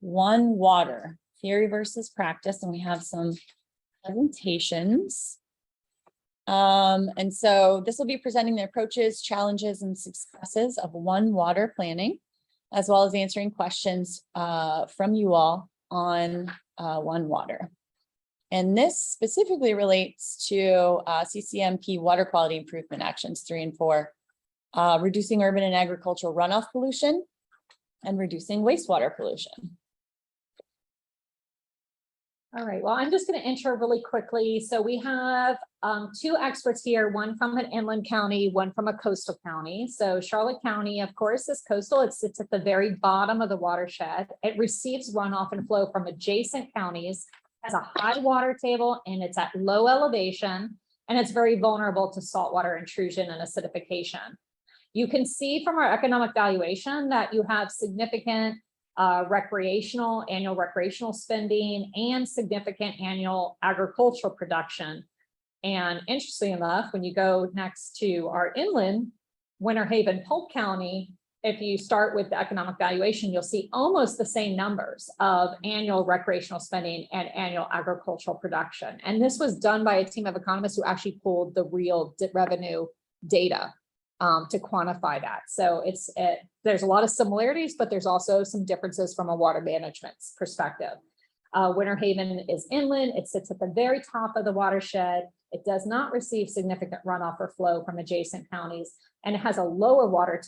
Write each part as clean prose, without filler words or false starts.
One water, theory versus practice, and we have some presentations. And so this will be presenting the approaches, challenges, and successes of one water planning, as well as answering questions from you all on one water. And this specifically relates to CCMP water quality improvement actions 3 and 4, reducing urban and agricultural runoff pollution and reducing wastewater pollution. All right, well, I'm just going to intro really quickly. So we have 2 experts here, one from an inland county, one from a coastal county. So Charlotte County, of course, is coastal. It sits at the very bottom of the watershed. It receives runoff and flow from adjacent counties, has a high water table, and it's at low elevation, and it's very vulnerable to saltwater intrusion and acidification. You can see from our economic valuation that you have significant annual recreational spending and significant annual agricultural production. And interestingly enough, when you go next to our inland, Winter Haven, Polk County, if you start with the economic valuation, you'll see almost the same numbers of annual recreational spending and annual agricultural production. And this was done by a team of economists who actually pulled the real revenue data to quantify that. So there's a lot of similarities, but there's also some differences from a water management perspective. Winter Haven is inland. It sits at the very top of the watershed. It does not receive significant runoff or flow from adjacent counties, and it has a lower water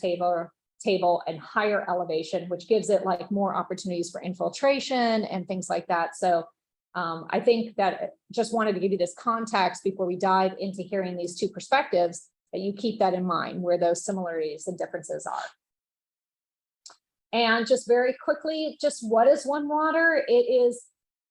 table and higher elevation, which gives it like more opportunities for infiltration and things like that. So I think that just wanted to give you this context before we dive into hearing these 2 perspectives, that you keep that in mind where those similarities and differences are. And just very quickly, just what is one water? It is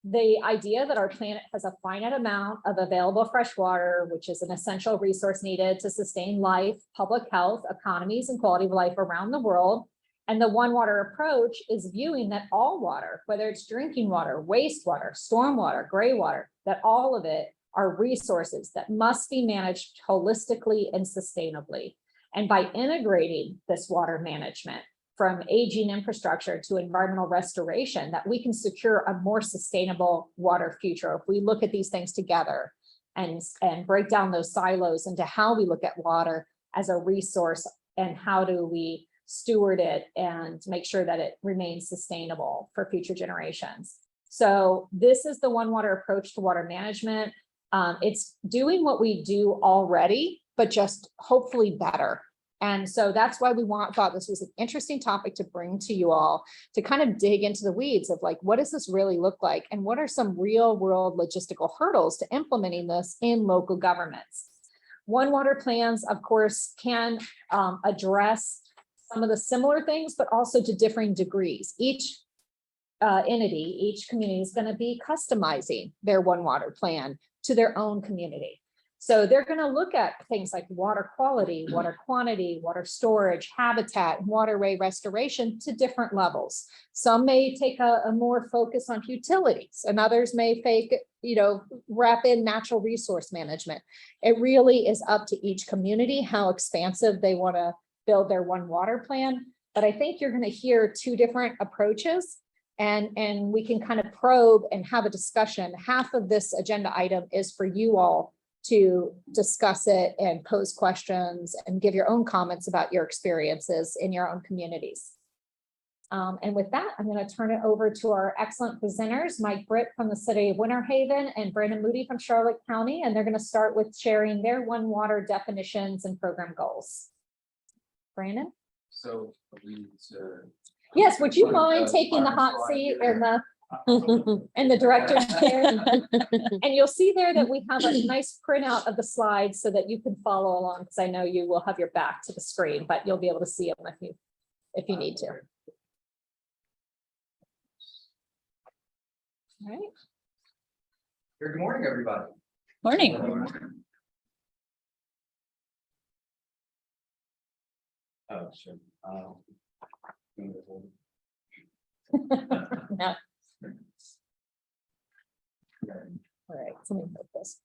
the idea that our planet has a finite amount of available fresh water, which is an essential resource needed to sustain life, public health, economies, and quality of life around the world. And the one water approach is viewing that all water, whether it's drinking water, wastewater, stormwater, gray water, that all of it are resources that must be managed holistically and sustainably. And by integrating this water management from aging infrastructure to environmental restoration, that we can secure a more sustainable water future. If we look at these things together and break down those silos into how we look at water as a resource and how do we steward it and make sure that it remains sustainable for future generations. So this is the one water approach to water management. It's doing what we do already, but just hopefully better. And so that's why we thought this was an interesting topic to bring to you all, to kind of dig into the weeds of like, what does this really look like? And what are some real world logistical hurdles to implementing this in local governments? One water plans, of course, can address some of the similar things, but also to differing degrees. Each entity, each community is going to be customizing their one water plan to their own community. So they're going to look at things like water quality, water quantity, water storage, habitat, waterway restoration to different levels. Some may take a more focus on utilities, and others may wrap in natural resource management. It really is up to each community how expansive they want to build their one water plan. But I think you're going to hear 2 different approaches. And we can kind of probe and have a discussion. Half of this agenda item is for you all to discuss it and pose questions and give your own comments about your experiences in your own communities. And with that, I'm going to turn it over to our excellent presenters, Mike Britt from the city of Winter Haven and Brandon Moody from Charlotte County. And they're going to start with sharing their one water definitions and program goals. Brandon? So Yes, would you mind taking the hot seat and the director's chair? And you'll see there that we have a nice printout of the slides so that you can follow along, because I know you will have your back to the screen, but you'll be able to see them if you need to. All right. Good morning, everybody. Morning. Oh, sure. No. All right, so let me put this.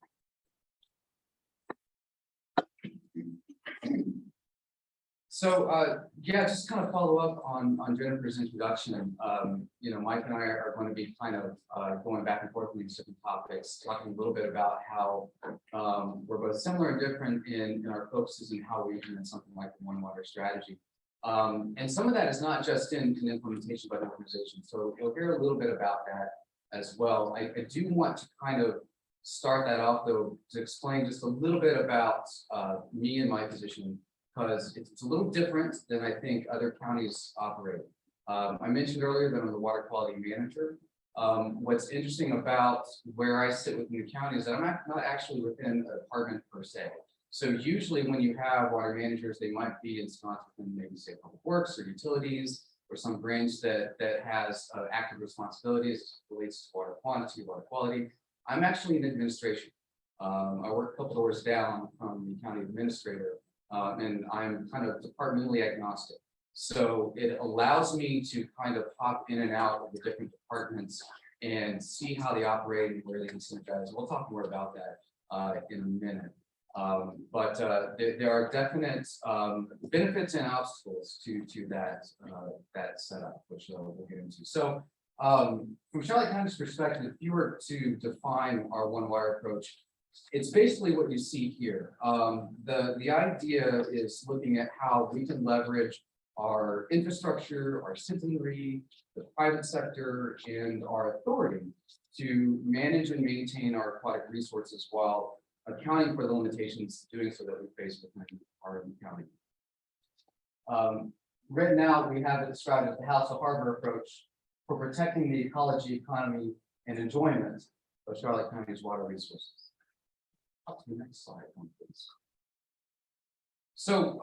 Yeah, just kind of follow up on Jennifer's introduction. Mike and I are going to be kind of going back and forth on these different topics, talking a little bit about how we're both similar and different in our focuses and how we implement something like the One Water strategy. And some of that is not just in implementation by the organization. So you'll hear a little bit about that as well. I do want to kind of start that off though, to explain just a little bit about me and my position, because it's a little different than I think other counties operate. I mentioned earlier that I'm the water quality manager. What's interesting about where I sit within the county is that I'm not actually within a department per se. So usually when you have water managers, they might be ensconced within maybe say public works or utilities or some branch that has active responsibilities as it relates to water quantity, water quality. I'm actually in administration. I work a couple doors down from the county administrator, and I'm kind of departmentally agnostic. So it allows me to kind of hop in and out of the different departments and see how they operate and where they can synergize. We'll talk more about that in a minute. But there are definite benefits and obstacles to that setup, which we'll get into. So from Charlotte County's perspective, if you were to define our One Water approach, it's basically what you see here. The idea is looking at how we can leverage our infrastructure, our citizenry, the private sector, and our authority to manage and maintain our aquatic resources while accounting for the limitations doing so that we face within our county. Right now, we have it described as the house to harbor approach for protecting the ecology, economy, and enjoyment of Charlotte County's water resources. Up to the next slide, please. So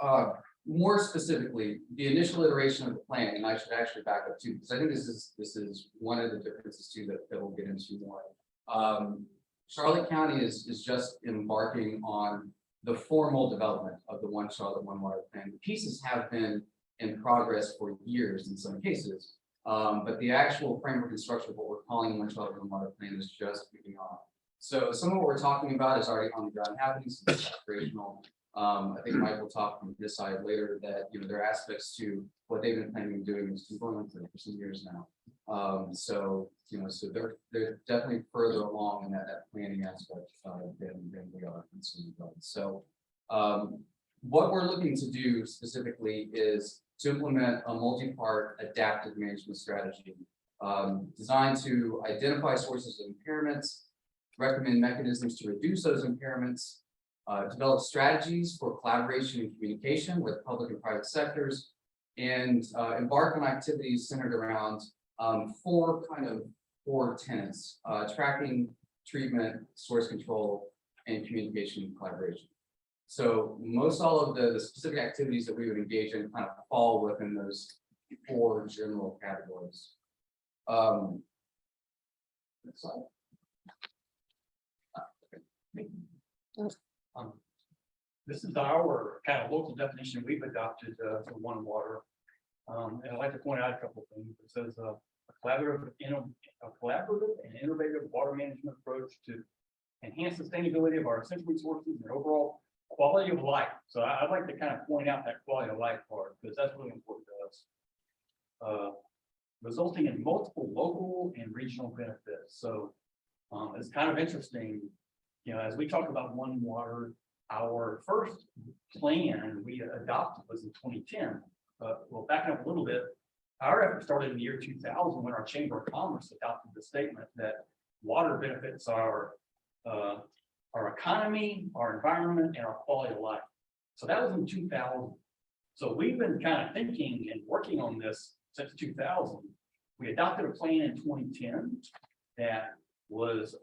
more specifically, the initial iteration of the plan, and I should actually back up too, because I think this is one of the differences too that we'll get into more. Charlotte County is just embarking on the formal development of the One Charlotte, One Water plan. The pieces have been in progress for years in some cases, but the actual framework and structure of what we're calling One Charlotte, One Water plan is just kicking off. So some of what we're talking about is already on the ground happening, so it's operational. I think Mike will talk from his side later that there are aspects to what they've been planning on doing, which has been going on for some years now. So they're definitely further along in that planning aspect than we are in some regards. So what we're looking to do specifically is to implement a multi-part adaptive management strategy designed to identify sources of impairments, recommend mechanisms to reduce those impairments, develop strategies for collaboration and communication with public and private sectors, and embark on activities centered around four tenets: tracking, treatment, source control, and communication and collaboration. So most all of the specific activities that we would engage in kind of fall within those four general categories. Next slide. This is our kind of local definition we've adopted for One Water. And I'd like to point out a couple of things. It says a collaborative and innovative water management approach to enhance sustainability of our essential resources and overall quality of life. So I'd like to kind of point out that quality of life part, because that's really important to us. Resulting in multiple local and regional benefits. So it's kind of interesting, as we talk about One Water, our first plan we adopted was in 2010. Well, backing up a little bit, our effort started in the year 2000 when our Chamber of Commerce adopted the statement that water benefits our economy, our environment, and our quality of life. So that was in 2000. So we've been kind of thinking and working on this since 2000. We adopted a plan in 2010 that was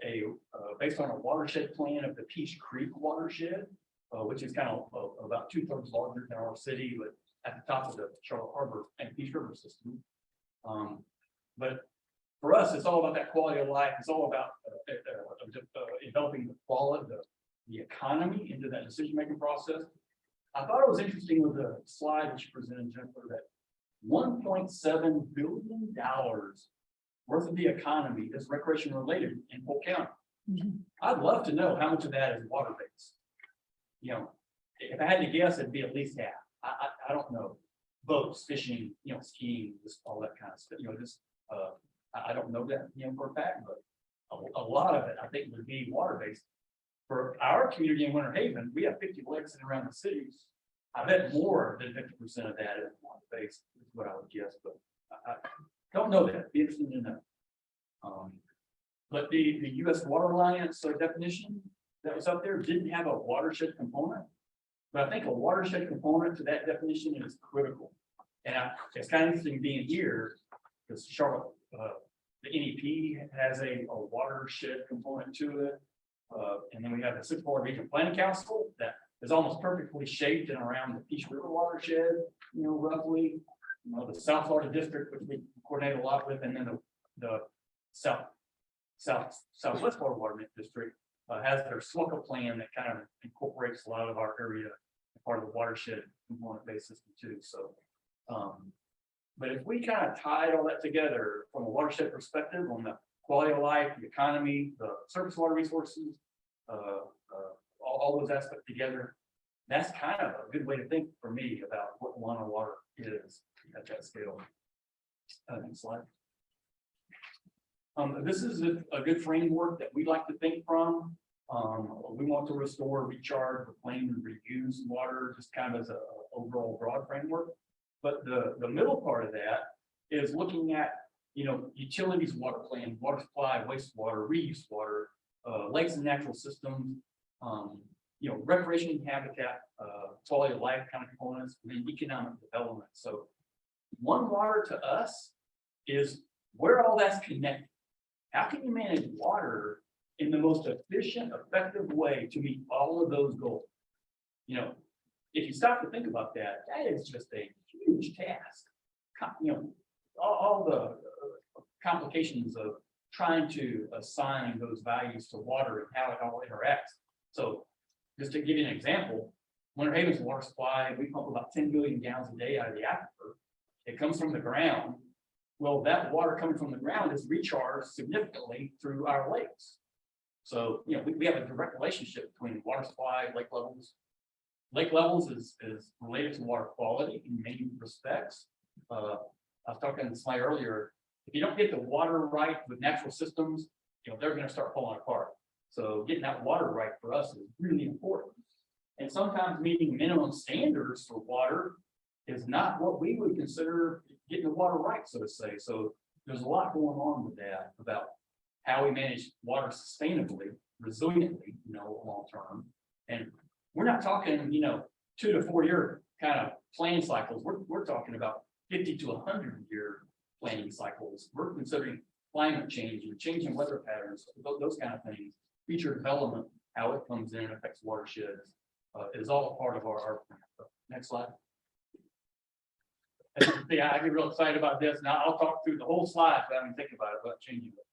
based on a watershed plan of the Peach Creek watershed, which is kind of about 2/3 larger than our city, but at the top of the Charlotte Harbor and Peach River system. But for us, it's all about that quality of life. It's all about developing the quality, the economy into that decision-making process. I thought it was interesting with the slide that you presented, Jennifer, that $1.7 billion worth of the economy is recreation related in Polk County. Mm-hmm. I'd love to know how much of that is water based. If I had to guess, it'd be at least half. I don't know, boats, fishing, skiing, just all that kind of stuff, just, I don't know that, for a fact, but a lot of it, I think, would be water-based. For our community in Winter Haven, we have 50 lakes in around the cities. I bet more than 50% of that is water-based, is what I would guess, but I don't know that. Be interested to know. But the U.S. Water Alliance definition that was up there didn't have a watershed component. But I think a watershed component to that definition is critical. And it's kind of interesting being here because Charlotte, the NEP has a watershed component to it. And then we have the Sixth Florida Regional Planning Council that is almost perfectly shaped and around the Peace River watershed, roughly. The South Florida District, which we coordinate a lot with, and then the Southwest Florida Water District has their SWCA plan that kind of incorporates a lot of our area, part of the watershed component-based system too. So, but if we kind of tied all that together from a watershed perspective on the quality of life, the economy, the surface water resources, all those aspects together, that's kind of a good way to think for me about what Lana Water is at that scale. Next slide. This is a good framework that we like to think from. We want to restore, recharge, reclaim, and reuse water, just kind of as an overall broad framework. But the middle part of that is looking at, utilities, water plan, water supply, wastewater, reuse water, lakes and natural systems, recreation and habitat, quality of life kind of components, and then economic development. So one water to us is where all that's connected. How can you manage water in the most efficient, effective way to meet all of those goals? If you stop to think about that, that is just a huge task. All the complications of trying to assign those values to water and how it all interacts. So just to give you an example, Winter Haven's water supply, we pump about 10 billion gallons a day out of the aquifer. It comes from the ground. Well, that water coming from the ground is recharged significantly through our lakes. So, we have a direct relationship between water supply, lake levels. Lake levels is related to water quality in many respects. I was talking to somebody earlier, if you don't get the water right with natural systems, they're going to start falling apart. So getting that water right for us is really important. And sometimes meeting minimum standards for water is not what we would consider getting the water right, so to say. So there's a lot going on with that about how we manage water sustainably, resiliently, long term. And we're not talking, 2 to 4 year kind of planning cycles. We're talking about 50 to 100 year planning cycles. We're considering climate change and changing weather patterns, those kind of things. Future development, how it comes in and affects watersheds, is all part of our plan. So, next slide. Yeah, I get real excited about this. Now I'll talk through the whole slide, but I didn't think about it, but changing it.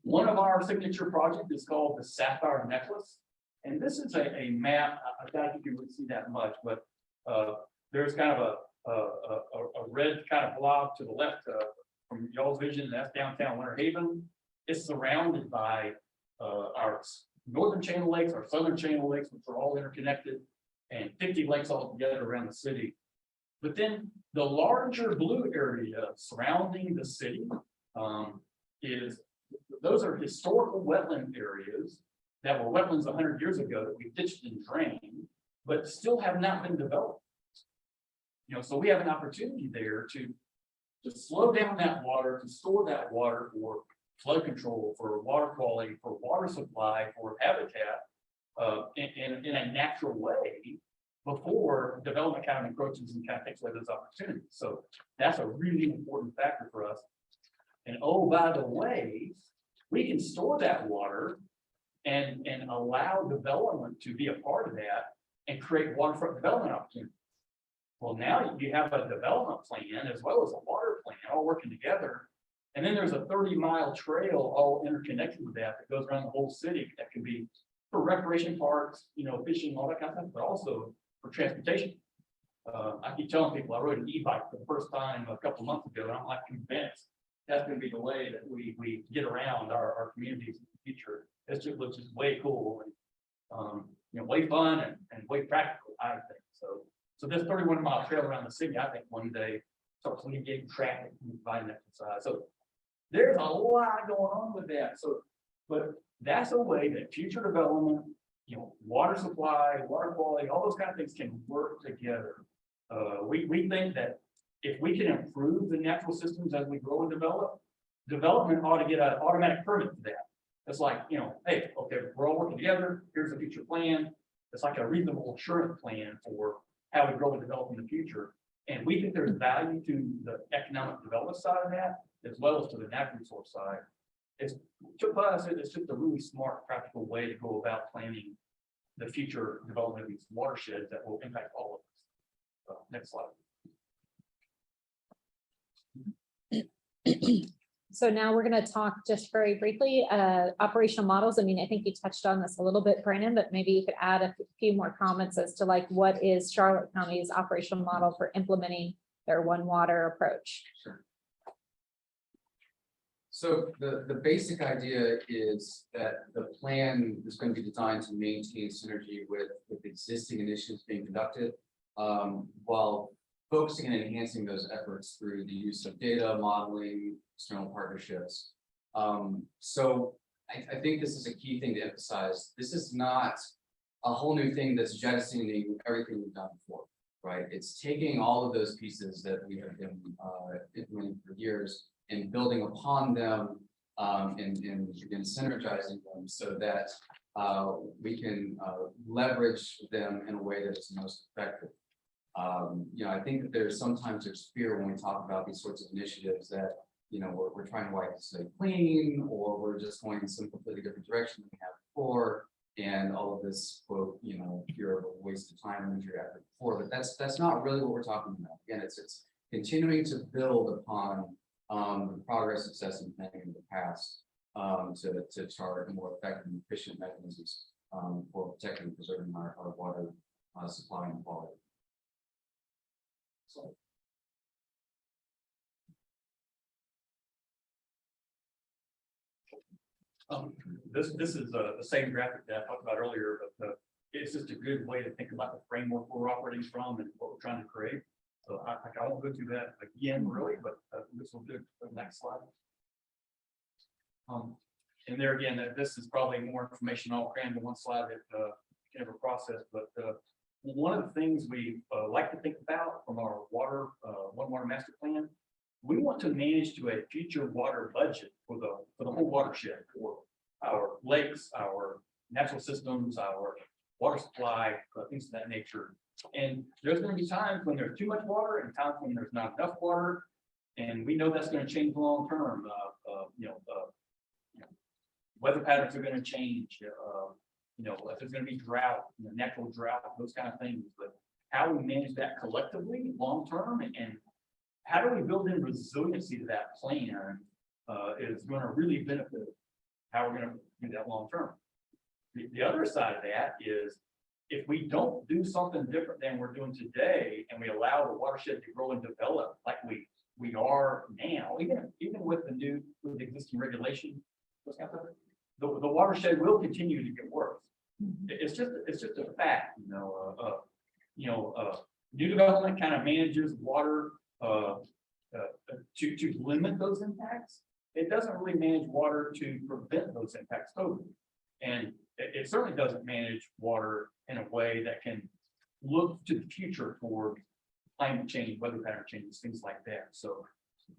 One of our signature projects is called the Sapphire Necklace. And this is a map. I doubt if you would see that much, but there's kind of a red kind of blob to the left from y'all's vision. That's downtown Winter Haven. It's surrounded by our northern chain of lakes, our southern chain of lakes, which are all interconnected, and 50 lakes all together around the city. But then the larger blue area surrounding the city those are historical wetland areas that were wetlands 100 years ago that we ditched and drained, but still have not been developed. So we have an opportunity there to slow down that water, to store that water for flood control, for water quality, for water supply, for habitat in a natural way before development kind of encroaches and kind of takes away those opportunities. So that's a really important factor for us. And oh, by the way, we can store that water and allow development to be a part of that and create waterfront development opportunities. Well, now you have a development plan as well as a water plan all working together. And then there's a 30-mile trail all interconnected with that goes around the whole city that can be for recreation parks, fishing, all that kind of stuff, but also for transportation. I keep telling people I rode an e-bike for the first time a couple of months ago, and I'm like convinced that's going to be the way that we get around our communities in the future. It's just looks just way cool and way fun and way practical, I think. So So this 31-mile trail around the city, I think one day starts alleviating traffic and providing that side. So there's a lot going on with that. So, but that's a way that future development, water supply, water quality, all those kind of things can work together. We think that if we can improve the natural systems as we grow and develop, development ought to get an automatic permit for that. It's like, hey, okay, we're all working together. Here's a future plan. It's like a reasonable assurance plan for how we grow and develop in the future. And we think there's value to the economic development side of that, as well as to the natural resource side. To us, it's just a really smart, practical way to go about planning the future development of these watersheds that will impact all of us. So, next slide. So now we're going to talk just very briefly, operational models. I mean, I think you touched on this a little bit, Brandon, but maybe you could add a few more comments as to like, what is Charlotte County's operational model for implementing their One Water approach? Sure. So the basic idea is that the plan is going to be designed to maintain synergy with existing initiatives being conducted, while focusing and enhancing those efforts through the use of data modeling, external partnerships. So I think this is a key thing to emphasize. This is not a whole new thing that's jettisoning everything we've done before, right? It's taking all of those pieces that we have been implementing for years and building upon them, and again synergizing them so that we can leverage them in a way that is most effective. I think that there's sometimes there's fear when we talk about these sorts of initiatives that we're trying to wipe the slate clean, or we're just going in some completely different direction than we have before, and all of this quote fear of a waste of time and injury effort before. But that's not really what we're talking about. Again, it's continuing to build upon the progress, success, and planning in the past to chart more effective and efficient mechanisms for protecting and preserving our water supply and quality. So. This is the same graphic that I talked about earlier, but it's just a good way to think about the framework we're operating from and what we're trying to create. So I won't go through that again, really, but this will do the next slide. And there again, this is probably more information all crammed in one slide that you can ever process. But one of the things we like to think about from our One Water Master Plan, we want to manage to a future water budget for the whole watershed, for our lakes, our natural systems, our water supply, things of that nature. And there's going to be times when there's too much water and times when there's not enough water, and we know that's going to change long term. Weather patterns are going to change. If there's going to be drought, natural drought, those kind of things. But how we manage that collectively long term, and how do we build in resiliency to that plan is going to really benefit how we're going to do that long term. The other side of that is, if we don't do something different than we're doing today, and we allow the watershed to grow and develop like we are now, even with the existing regulation, the watershed will continue to get worse. It's just a fact, new development kind of manages water to limit those impacts. It doesn't really manage water to prevent those impacts totally, and it certainly doesn't manage water in a way that can look to the future toward climate change, weather pattern changes, things like that. So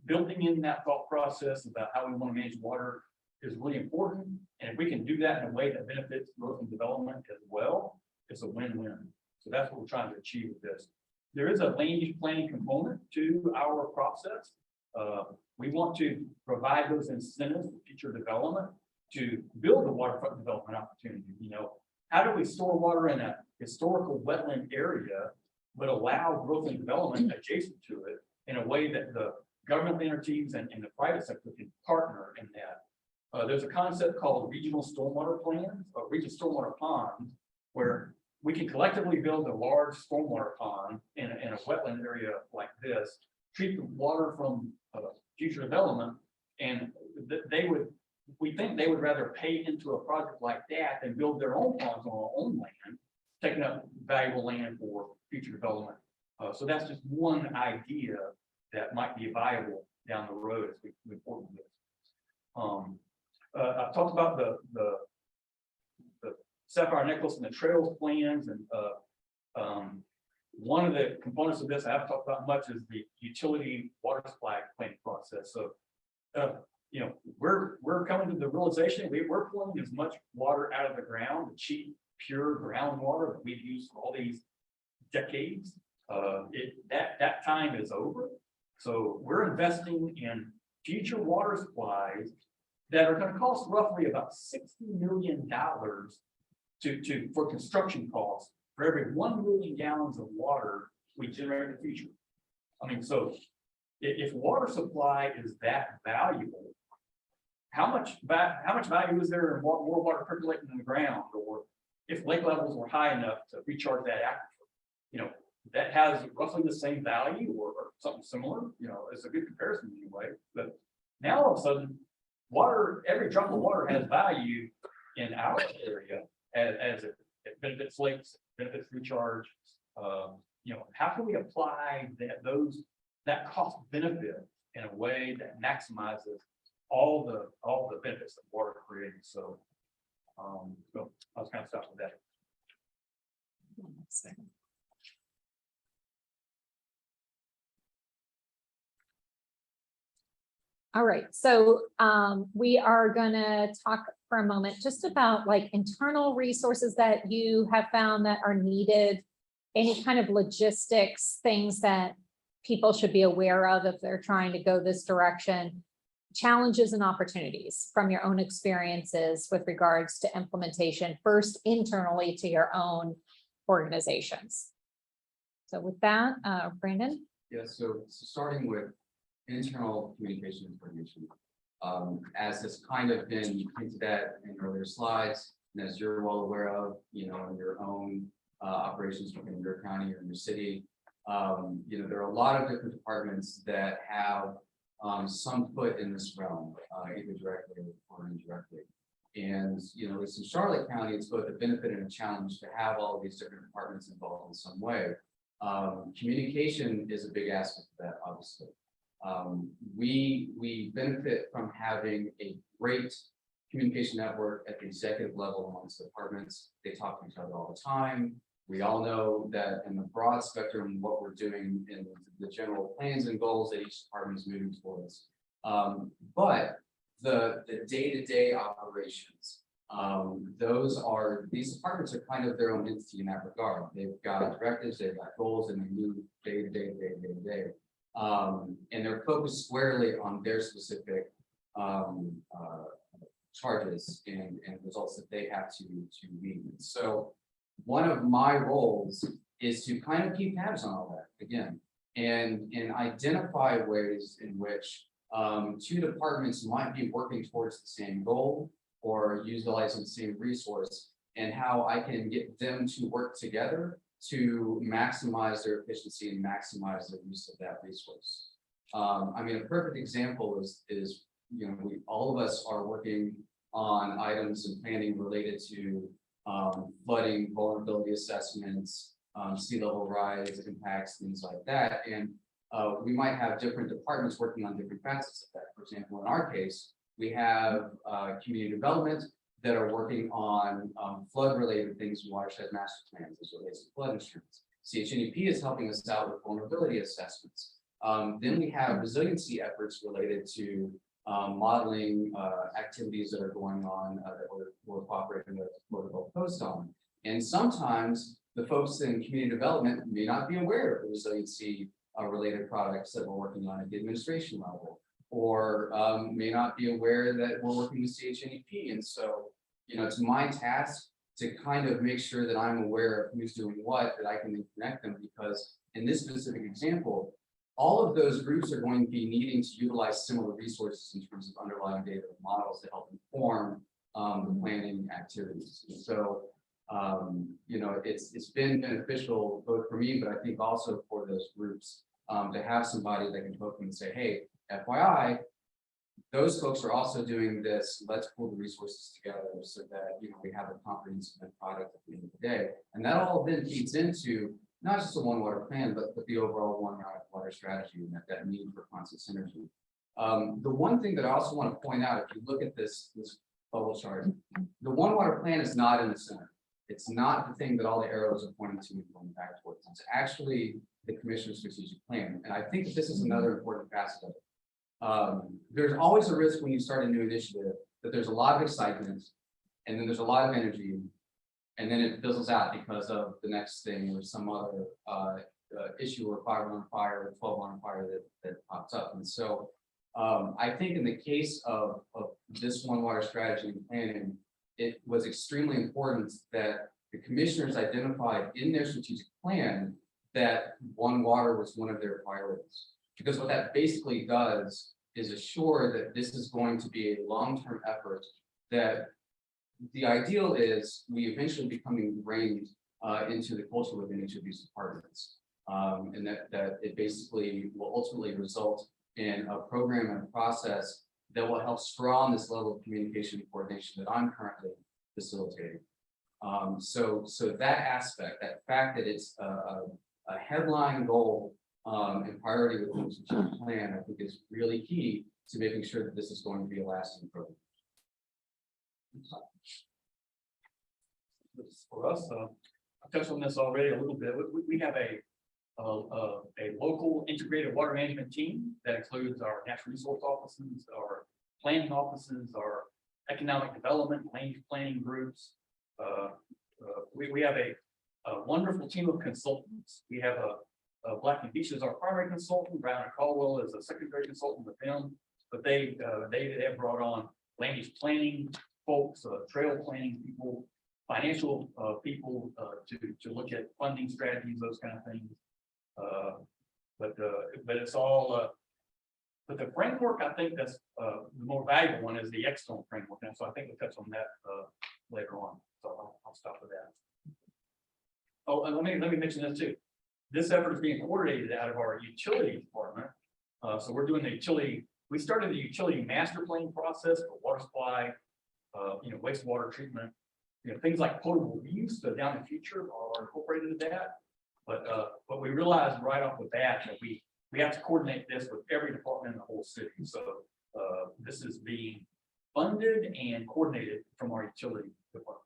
building in that thought process about how we want to manage water is really important. And if we can do that in a way that benefits growth and development as well, it's a win-win. So that's what we're trying to achieve with this. There is a land use planning component to our process. We want to provide those incentives for future development to build a waterfront development opportunity. How do we store water in a historical wetland area, but allow growth and development adjacent to it in a way that the government entities and the private sector can partner in that? There's a concept called regional stormwater plans, or regional stormwater ponds, where we can collectively build a large stormwater pond in a wetland area like this, treat the water from future development, and we think they would rather pay into a project like that than build their own ponds on our own land, taking up valuable land for future development. So that's just one idea that might be viable down the road as we move forward with this. I've talked about the sapphire necklace and the trails plans, and one of the components of this I haven't talked about much is the utility water supply planning process. So, you know, we're coming to the realization we're pulling as much water out of the ground, the cheap, pure groundwater that we've used for all these decades. That time is over. So we're investing in future water supplies that are going to cost roughly about $60 million for construction costs for every 1 million gallons of water we generate in the future. I mean, so if water supply is that valuable, how much value is there in more water percolating in the ground, or if lake levels were high enough to recharge that aquifer? You know, that has roughly the same value or something similar. You know, it's a good comparison anyway. But now all of a sudden, water, every drop of water has value in our area as it benefits lakes, benefits recharge. You know, how can we apply that cost benefit in a way that maximizes all the benefits that water creates? So I was kind of stuck with that. All right, so we are gonna talk for a moment just about like internal resources that you have found that are needed, any kind of logistics, things that people should be aware of if they're trying to go this direction, challenges and opportunities from your own experiences with regards to implementation, first internally to your own organizations. So with that, Brandon? Yeah, so starting with internal communication information, as has kind of been hinted at in earlier slides, and as you're well aware of, you know, in your own operations within your county or your city, you know, there are a lot of different departments that have some foot in this realm, either directly or indirectly. And, you know, at least in Charlotte County, it's both a benefit and a challenge to have all of these different departments involved in some way. Communication is a big aspect of that, obviously. We benefit from having a great communication network at the executive level amongst departments. They talk to each other all the time. We all know that in the broad spectrum, what we're doing in the general plans and goals that each department is moving towards. But the day-to-day operations, these departments are kind of their own entity in that regard. They've got directives, they've got goals, and they move day to day. And they're focused squarely on their specific charges and results that they have to meet. So one of my roles is to kind of keep tabs on all that again, and identify ways in which two departments might be working towards the same goal or utilizing the same resource, and how I can get them to work together to maximize their efficiency and maximize the use of that resource. I mean, a perfect example is you know, all of us are working on items and planning related to flooding, vulnerability assessments, sea level rise impacts, things like that. And we might have different departments working on different facets of that. For example, in our case, we have community development that are working on flood-related things in watershed master plans as it relates to flood insurance. CHNEP is helping us out with vulnerability assessments. Then we have resiliency efforts related to modeling activities that are going on that we're cooperating with Motor Gulf Coast on. And sometimes the folks in community development may not be aware of the resiliency related products that we're working on at the administration level, or may not be aware that we're working with CHNEP. And so, you know, it's my task to kind of make sure that I'm aware of who's doing what, that I can then connect them, because in this specific example, all of those groups are going to be needing to utilize similar resources in terms of underlying data and models to help inform the planning activities. And so, you know, it's been beneficial both for me, but I think also for those groups to have somebody that can hook them and say, hey, FYI, those folks are also doing this. Let's pull the resources together so that, you know, we have a comprehensive product at the end of the day. And that all then feeds into not just a one water plan, but the overall one water strategy and that need for constant synergy. The one thing that I also want to point out, if you look at this bubble chart, the one water plan is not in the center. It's not the thing that all the arrows are pointing to and going back towards. It's actually the commissioner's strategic plan. And I think that this is another important facet of it. There's always a risk when you start a new initiative that there's a lot of excitement and then there's a lot of energy and then it fizzles out because of the next thing or some other issue or 5 on fire or 12 on fire that pops up. And so I think in the case of this one water strategy and planning, it was extremely important that the commissioners identified in their strategic plan that one water was one of their priorities. Because what that basically does is assure that this is going to be a long-term effort, that the ideal is we eventually become ingrained into the culture within each of these departments. And that it basically will ultimately result in a program and a process that will help strong this level of communication and coordination that I'm currently facilitating. So that aspect, that fact that it's a headline goal and priority within the strategic plan, I think is really key to making sure that this is going to be a lasting program. For us, I touched on this already a little bit. We have a local integrated water management team that includes our natural resource offices, our planning offices, our economic development, land use planning groups. We have a wonderful team of consultants. We have a Black and Beach is our primary consultant. Brown and Caldwell is a secondary consultant with them, but they have brought on land use planning folks, trail planning people, financial people to look at funding strategies, those kind of things. But it's all. But the framework, I think that's the more valuable one is the external framework, and so I think we'll touch on that later on. So I'll stop with that. Oh, and let me mention this too. This effort is being coordinated out of our utility department. So we're doing the utility. We started the utility master planning process for water supply, wastewater treatment, things like potable use down in the future are incorporated in that. But we realized right off the bat that we have to coordinate this with every department in the whole city. So this is being funded and coordinated from our utility department.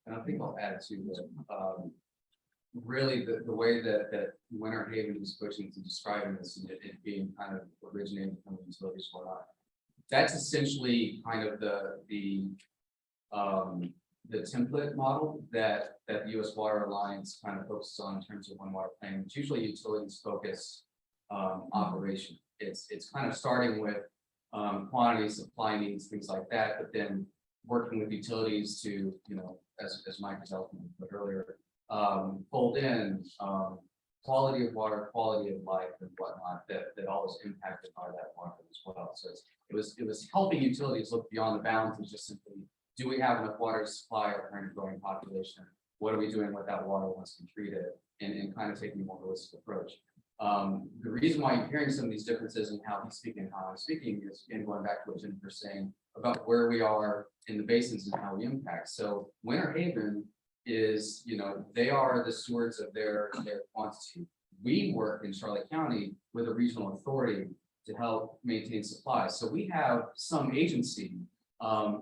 And I think I'll add to that. Really, the way that Winter Haven is pushing to describing this and it being kind of originating from the utilities, that's essentially kind of the template model that the U.S. Water Alliance kind of focuses on in terms of one water planning. It's usually utilities focus operation. It's kind of starting with quantity, supply needs, things like that, but then working with utilities to, as Mike was put earlier, fold in quality of water, quality of life, and whatnot that all is impacted by that water as well. So it was helping utilities look beyond the bounds of just simply, do we have enough water to supply our current growing population? What are we doing with that water once we treat it? And kind of taking a more holistic approach. The reason why you're hearing some of these differences in how he's speaking and how I'm speaking is, again, going back to what Jennifer's saying about where we are in the basins and how we impact. So Winter Haven is, they are the stewards of their quantity. We work in Charlotte County with a regional authority to help maintain supply. So we have some agency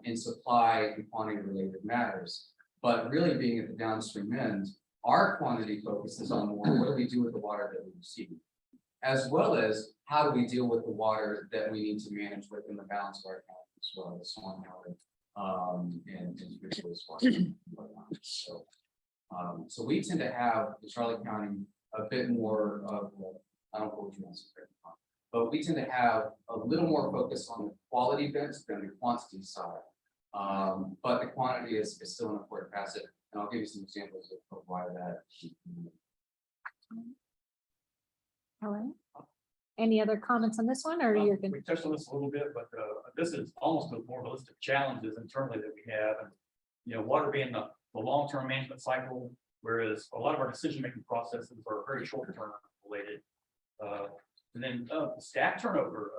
in supply and quantity related matters, but really being at the downstream end, our quantity focuses on more, what do we do with the water that we receive, as well as how do we deal with the water that we need to manage within the balance of our county as well as Swan Valley and wastewater. So we tend to have in Charlotte County a bit more of, I don't know what you want to say, but we tend to have a little more focus on the quality bits than the quantity side. But the quantity is still an important facet. And I'll give you some examples of why that. All right. Any other comments on this one, or you're going? We touched on this a little bit, but this is almost more of a list of challenges internally that we have, and water being the long-term management cycle, whereas a lot of our decision-making processes are very short-term related. And then staff turnover,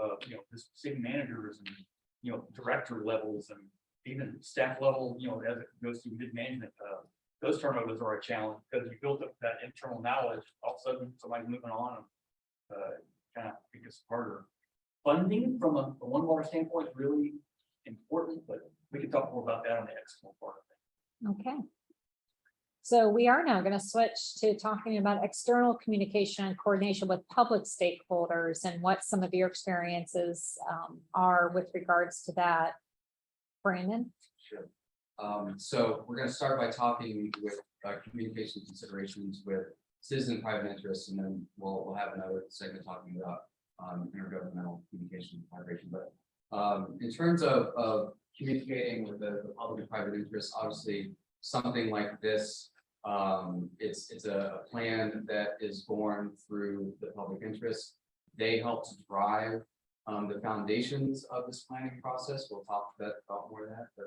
just city managers and director levels and even staff level, as it goes through mid-management those turnovers are a challenge because you built up that internal knowledge. All of a sudden, somebody's moving on, kind of becomes harder. Funding from a one water standpoint is really important, but we can talk more about that on the external part of it. Okay. So we are now going to switch to talking about external communication and coordination with public stakeholders and what some of your experiences are with regards to that. Brandon? Sure. So we're going to start by talking with communication considerations with citizen private interests, and then we'll have another segment talking about intergovernmental communication and collaboration. But in terms of communicating with the public and private interests, obviously something like this, it's a plan that is born through the public interest. They help to drive the foundations of this planning process. We'll talk a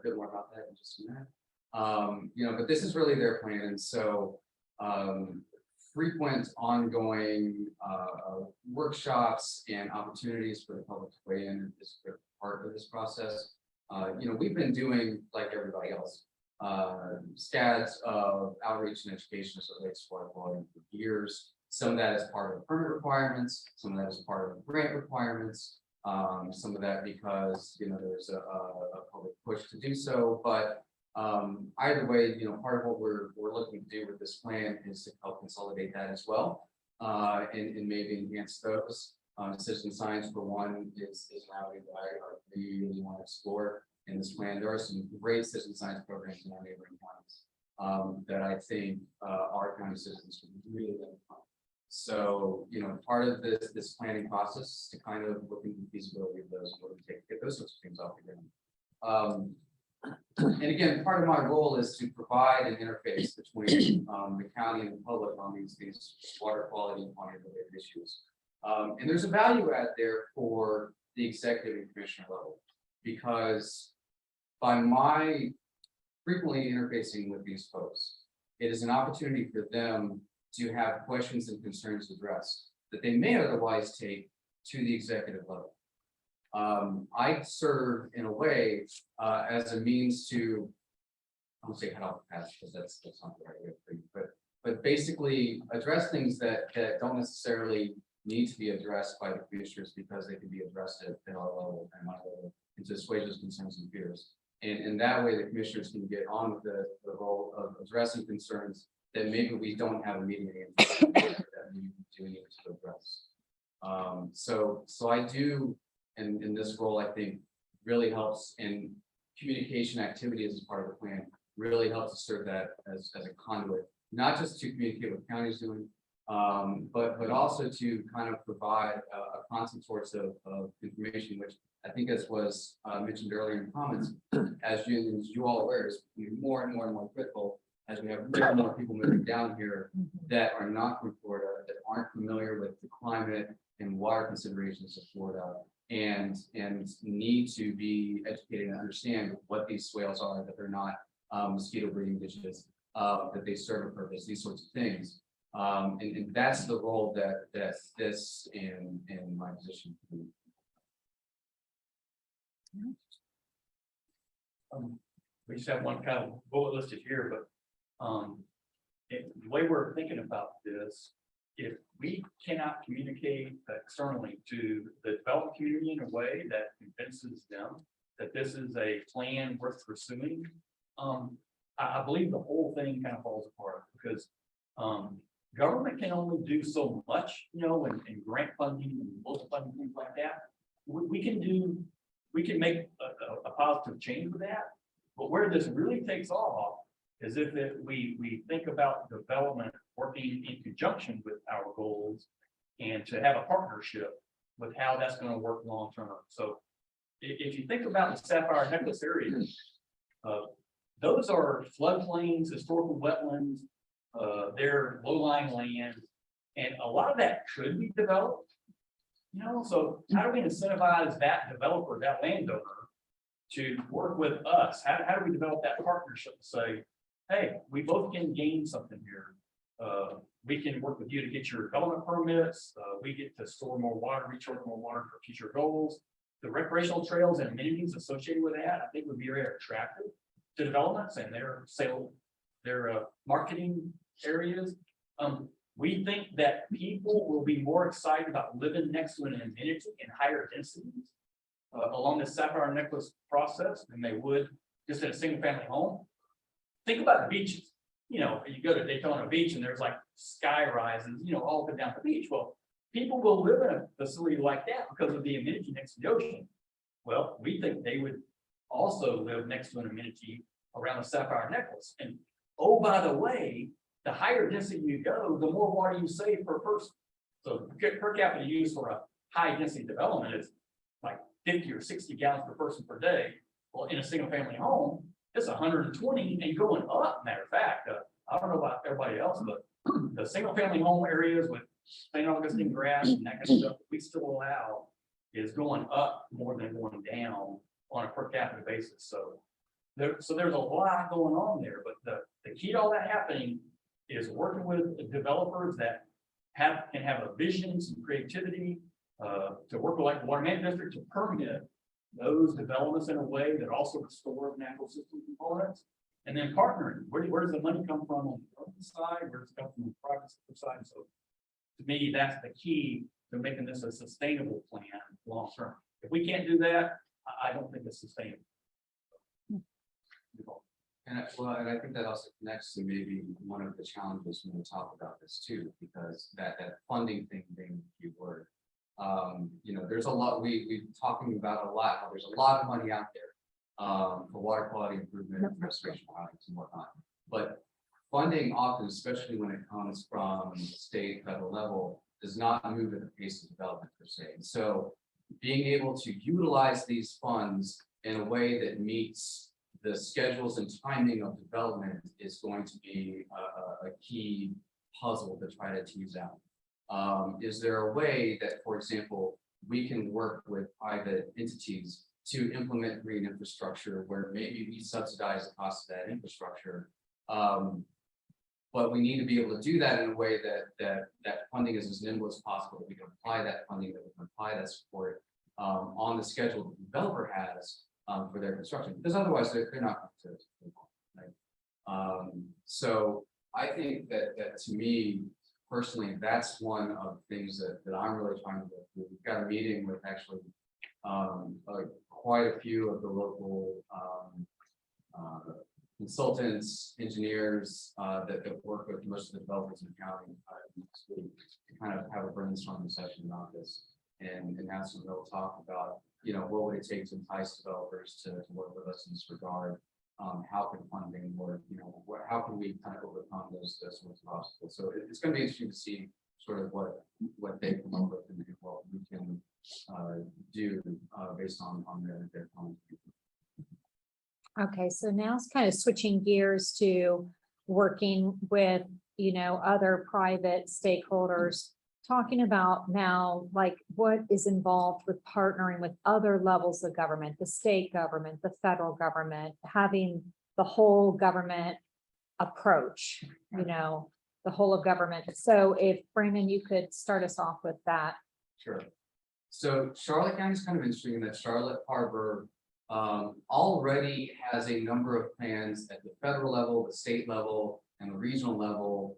bit more about that in just a minute. But this is really their plan, and so frequent ongoing workshops and opportunities for the public to weigh in is part of this process. We've been doing, like everybody else, scads of outreach and education as it relates to water quality for years. Some of that is part of permit requirements, some of that is part of grant requirements, some of that because there's a public push to do so. But either way, part of what we're looking to do with this plan is to help consolidate that as well, and maybe enhance those. Citizen science, for one, is an avenue that I really want to explore in this plan. There are some great citizen science programs in our neighboring counties that I think our county citizens would really benefit. So, part of this planning process is to kind of look into the feasibility of those, what we take to get those sorts of things off the ground. And again, part of my role is to provide an interface between the county and the public on these water quality and quantity related issues. And there's a value add there for the executive and commissioner level, because by my frequently interfacing with these folks, it is an opportunity for them to have questions and concerns addressed that they may otherwise take to the executive level. I serve in a way as a means to, I won't say head off the path because that's not the right way to think, but basically address things that don't necessarily need to be addressed by the commissioners, because they can be addressed at our level and my level, and to assuage those concerns and fears. And that way the commissioners can get on with the role of addressing concerns that maybe we don't have a meeting that we do need to address. So I do, and in this role, I think really helps in communication activity as part of the plan, really helps to serve that as a conduit, not just to communicate what the county is doing, but also to kind of provide a constant source of information, which I think, as was mentioned earlier in comments, as you all aware, is more and more critical as we have more and more people moving down here that are not from Florida, that aren't familiar with the climate and water considerations of Florida, and need to be educated and understand what these swales are, that they're not mosquito breeding ditches, that they serve a purpose, these sorts of things. And that's the role that this and my position. We just have one kind of bullet listed here, but the way we're thinking about this, if we cannot communicate externally to the development community in a way that convinces them that this is a plan worth pursuing, I believe the whole thing kind of falls apart, because government can only do so much, in grant funding and local funding, things like that. We can make a positive change with that, but where this really takes off is if we think about development working in conjunction with our goals, and to have a partnership with how that's going to work long term. So if you think about the Sapphire Necklace areas, those are floodplains, historical wetlands, they're low-lying land, and a lot of that could be developed. So how do we incentivize that developer, that landowner, to work with us? How do we develop that partnership to say, hey, we both can gain something here. We can work with you to get your development permits. We get to store more water, recharge more water for future goals. The recreational trails and amenities associated with that, I think, would be very attractive to developments, and they're sale their marketing areas. We think that people will be more excited about living next to an amenity in higher densities along the sapphire necklace process than they would just in a single family home. Think about the beaches. You know, you go to Daytona Beach and there's like sky rises, you know, all up and down the beach. Well, people will live in a facility like that because of the amenity next to the ocean. Well, we think they would also live next to an amenity around the sapphire necklace. And oh, by the way, the higher density you go, the more water you save per person. So per capita use for a high density development is like 50 or 60 gallons per person per day. Well, in a single family home, it's 120 and going up. Matter of fact, I don't know about everybody else, but the single family home areas with St. Augustine grass and that kind of stuff that we still allow is going up more than going down on a per capita basis. So there's a lot going on there, but the key to all that happening is working with developers that can have a vision, some creativity, to work with like the water management district to permit those developments in a way that also restores natural system components, and then partnering. Where does the money come from on the government side? Where does it come from the private sector side? So to me, that's the key to making this a sustainable plan long term. If we can't do that, I don't think it's sustainable. And I think that also connects to maybe one of the challenges when we talk about this too, because that funding thing being the key word. You know, there's a lot we've talking about a lot. How there's a lot of money out there for water quality improvement, restoration projects and whatnot. But funding often, especially when it comes from the state, federal level, does not move at the pace of development per se. And so being able to utilize these funds in a way that meets the schedules and timing of development is going to be a key puzzle to try to tease out. Is there a way that, for example, we can work with private entities to implement green infrastructure where maybe we subsidize the cost of that infrastructure? But we need to be able to do that in a way that funding is as nimble as possible, that we can apply that funding, that we can apply that support on the schedule the developer has for their construction, because otherwise they're not going to right? So I think that to me personally, that's one of the things that I'm really trying to do. We've got a meeting with actually quite a few of the local consultants, engineers that work with most of the developers in the county to kind of have a brainstorming session about this and have some real talk about, you know, what would it take to entice developers to work with us in this regard? How can funding work? You know, how can we kind of overcome those sorts of obstacles? So it's going to be interesting to see sort of what they come up with and what we can do based on their comments. Okay, so now it's kind of switching gears to working with, you know, other private stakeholders, talking about now, like what is involved with partnering with other levels of government, the state government, the federal government, having the whole government approach, you know, the whole of government. So if Brandon, you could start us off with that. Sure. So Charlotte County is kind of interesting in that Charlotte Harbor already has a number of plans at the federal level, the state level, and the regional level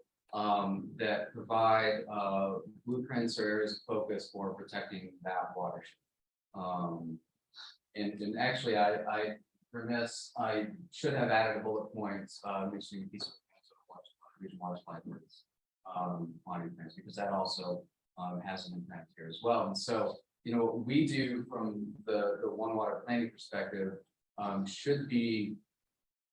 that provide blueprints or areas of focus for protecting that watershed. And actually, I should have added a bullet point mentioning a piece of regional water supply plans, because that also has an impact here as well. And so, you know, what we do from the One Water planning perspective should be,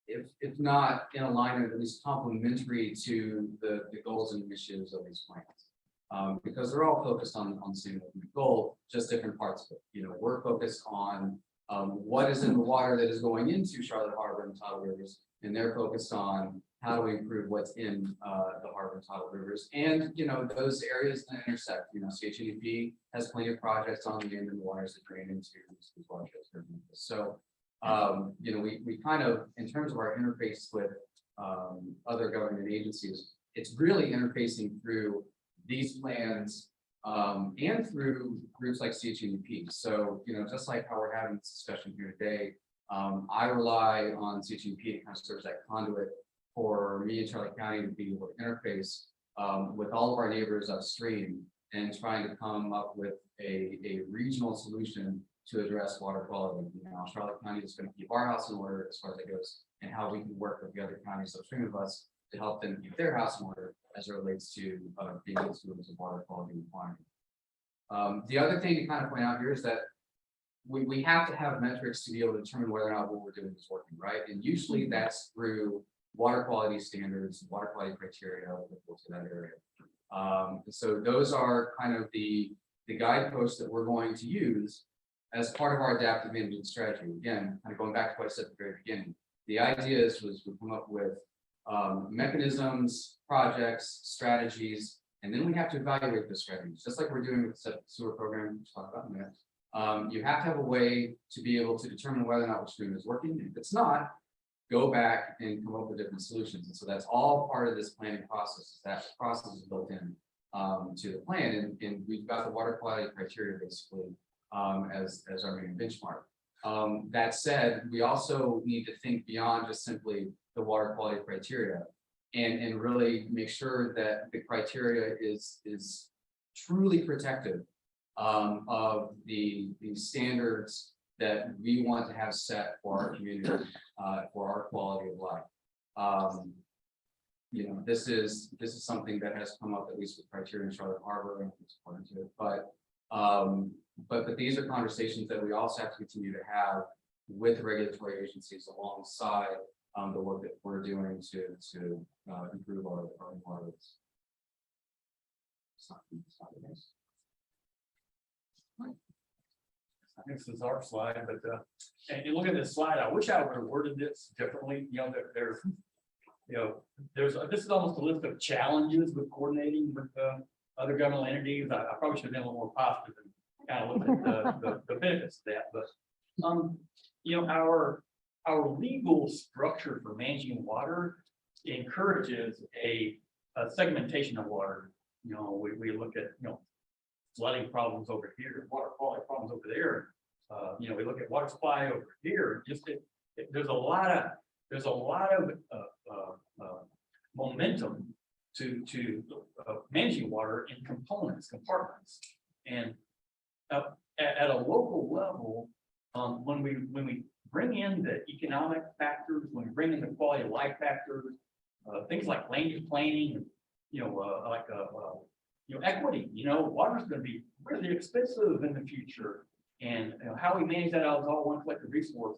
if not in alignment, at least complementary to the goals and initiatives of these plans, because they're all focused on the same goal, just different parts of it. You know, we're focused on what is in the water that is going into Charlotte Harbor and tidal rivers, and they're focused on how do we improve what's in the harbor and tidal rivers, and you know those areas that intersect. You know, CHNEP has plenty of projects on the end of the waters that drain into these watersheds. So you know, we kind of, in terms of our interface with other government agencies, it's really interfacing through these plans and through groups like CHNEP. So, you know, just like how we're having this discussion here today, I rely on CHNEP. It kind of serves that conduit for me and Charlotte County to be able to interface with all of our neighbors upstream and trying to come up with a regional solution to address water quality. You know, Charlotte County is going to keep our house in order as far as it goes, and how we can work with the other counties upstream of us to help them keep their house in order as it relates to being able to lose water quality and quantity. The other thing to kind of point out here is that we have to have metrics to be able to determine whether or not what we're doing is working, right? And usually that's through water quality standards, water quality criteria applicable to that area. So those are kind of the guideposts that we're going to use as part of our adaptive management strategy. Again, kind of going back to what I said at the very beginning, the idea was we come up with mechanisms, projects, strategies, and then we have to evaluate those strategies, just like we're doing with the sewer program, which we'll talk about in a minute. You have to have a way to be able to determine whether or not what you're doing is working. And if it's not, go back and come up with different solutions. And so that's all part of this planning process. That process is built in to the plan, and we've got the water quality criteria basically as our main benchmark. That said, we also need to think beyond just simply the water quality criteria and really make sure that the criteria is truly protective of the standards that we want to have set for our community, for our quality of life. You know, this is something that has come up at least with criteria in Charlotte Harbor and according to it, but these are conversations that we also have to continue to have with regulatory agencies alongside the work that we're doing to improve our environments. I think this is our slide, but and you look at this slide, I wish I would have worded this differently. You know, there's this is almost a list of challenges with coordinating with other governmental entities. I probably should have been a little more positive and kind of look at the benefits of that. But you know, our legal structure for managing water encourages a segmentation of water. You know, we look at, you know, flooding problems over here, water quality problems over there. You know, we look at water supply over here. Just there's a lot of momentum to managing water in compartments, and at a local level, when we bring in the economic factors, when we bring in the quality of life factors, things like land use planning, you know, equity. You know, water is going to be really expensive in the future, and you know, how we manage that out as all one collective resource.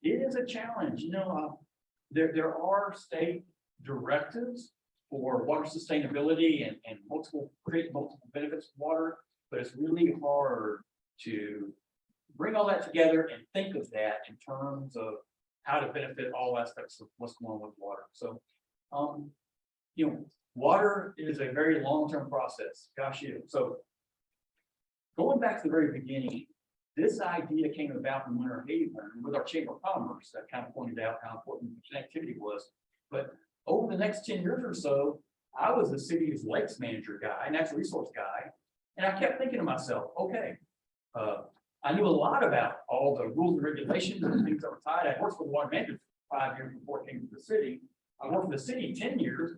It is a challenge. You know, there are state directives for water sustainability and create multiple benefits of water, but it's really hard to bring all that together and think of that in terms of how to benefit all aspects of what's going on with water. So, you know, water is a very long-term process. Gosh, yeah. So going back to the very beginning, this idea came about in Winter Haven with our Chamber of Commerce that kind of pointed out how important connectivity was. But over the next 10 years or so, I was the city's lakes manager guy, natural resource guy, and I kept thinking to myself, okay, I knew a lot about all the rules and regulations and things that were tied. I worked for the water management for 5 years before I came to the city. I worked for the city 10 years,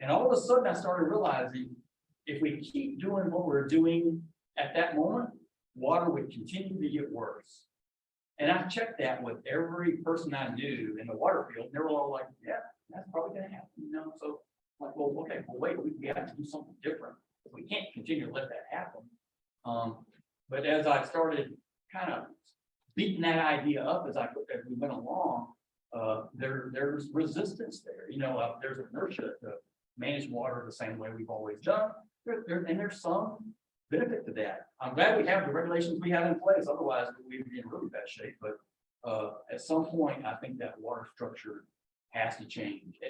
and all of a sudden I started realizing if we keep doing what we're doing at that moment, water would continue to get worse. And I checked that with every person I knew in the water field, and they were all like, yeah, that's probably gonna happen, you know. So I'm like, well, okay, well, wait, we have to do something different. We can't continue to let that happen. But as I started kind of beating that idea up as we went along, there's resistance there. You know, there's inertia to manage water the same way we've always done. And there's some benefit to that. I'm glad we have the regulations we have in place. Otherwise, we'd be in really bad shape. But at some point, I think that water structure has to change.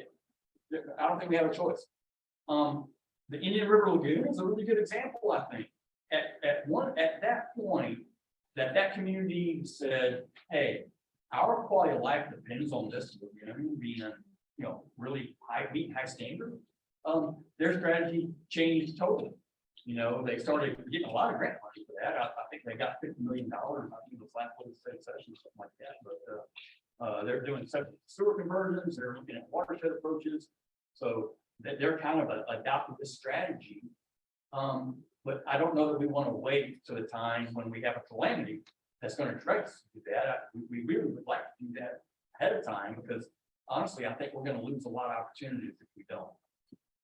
I don't think we have a choice. The Indian River Lagoon is a really good example, I think. At that point, that community said, hey, our quality of life depends on this lagoon being a, you know, really high standard. Their strategy changed totally. You know, they started getting a lot of grant money for that. I think they got $50 million. I think it was last state session, something like that. They're doing sewer conversions, they're looking at watershed approaches. So they're kind of adopted this strategy. But I don't know that we want to wait to the time when we have a calamity that's going to drive us to do that. We really would like to do that ahead of time, because honestly, I think we're going to lose a lot of opportunities if we don't.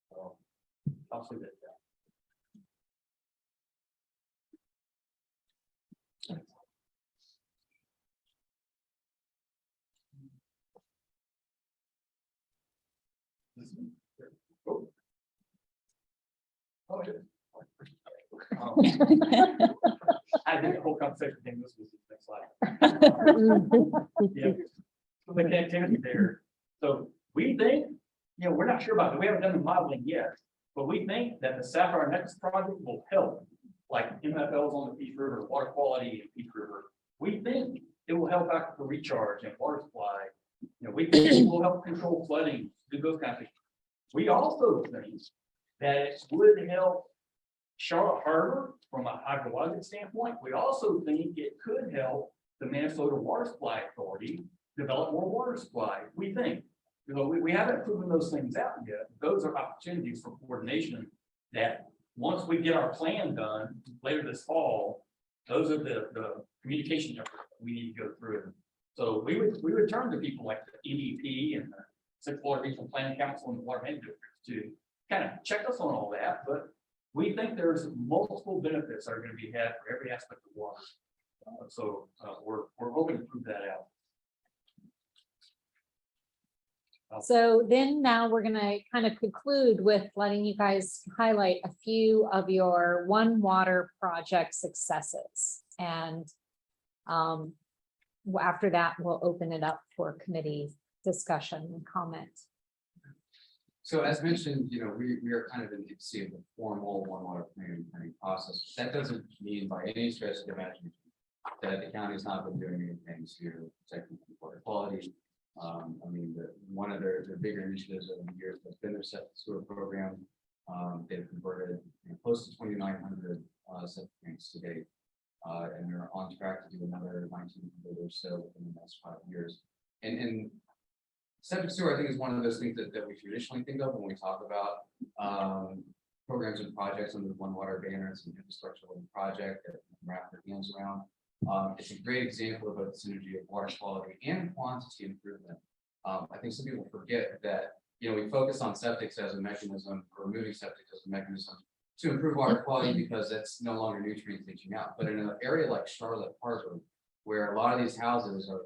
So I'll say that. Oh, yeah. I think the whole conversation thing, this was the next slide. Yeah. So the connectivity there. So we think, we're not sure about it. We haven't done the modeling yet, but we think that the Sapphire Nexus project will help, like MFLs on the Peace River, water quality in Peace River. We think it will help out the recharge and water supply. We think it will help control flooding, do those kinds of things. We also think that it would help Charlotte Harbor from a hydrologic standpoint. We also think it could help the Minnesota Water Supply Authority develop more water supply. We think, we haven't proven those things out yet. Those are opportunities for coordination that once we get our plan done later this fall, those are the communication efforts we need to go through. So we would turn to people like the EDP and the Central Florida Regional Planning Council and the Water Management District to kind of check us on all that, but we think there's multiple benefits that are going to be had for every aspect of water. We're hoping to prove that out. So then now we're going to kind of conclude with letting you guys highlight a few of your One Water project successes. And after that, we'll open it up for committee discussion and comment. So as mentioned, we are kind of in the infancy of the formal One Water planning process. That doesn't mean by any stretch of the imagination that the county has not been doing anything to protect water quality. One of their bigger initiatives over the years has been their septic sewer program. They've converted close to 2,900 septic tanks to date, and they're on track to do another 1,900 or so in the next 5 years. And septic sewer, I think, is one of those things that we traditionally think of when we talk about programs and projects under the One Water banner. It's an infrastructure project that we can wrap our hands around. It's a great example of a synergy of water quality and quantity improvement. I think some people forget that we focus on septics as a mechanism, or removing septics as a mechanism to improve water quality because that's no longer nutrient leaching out. But in an area like Charlotte Harbor, where a lot of these houses are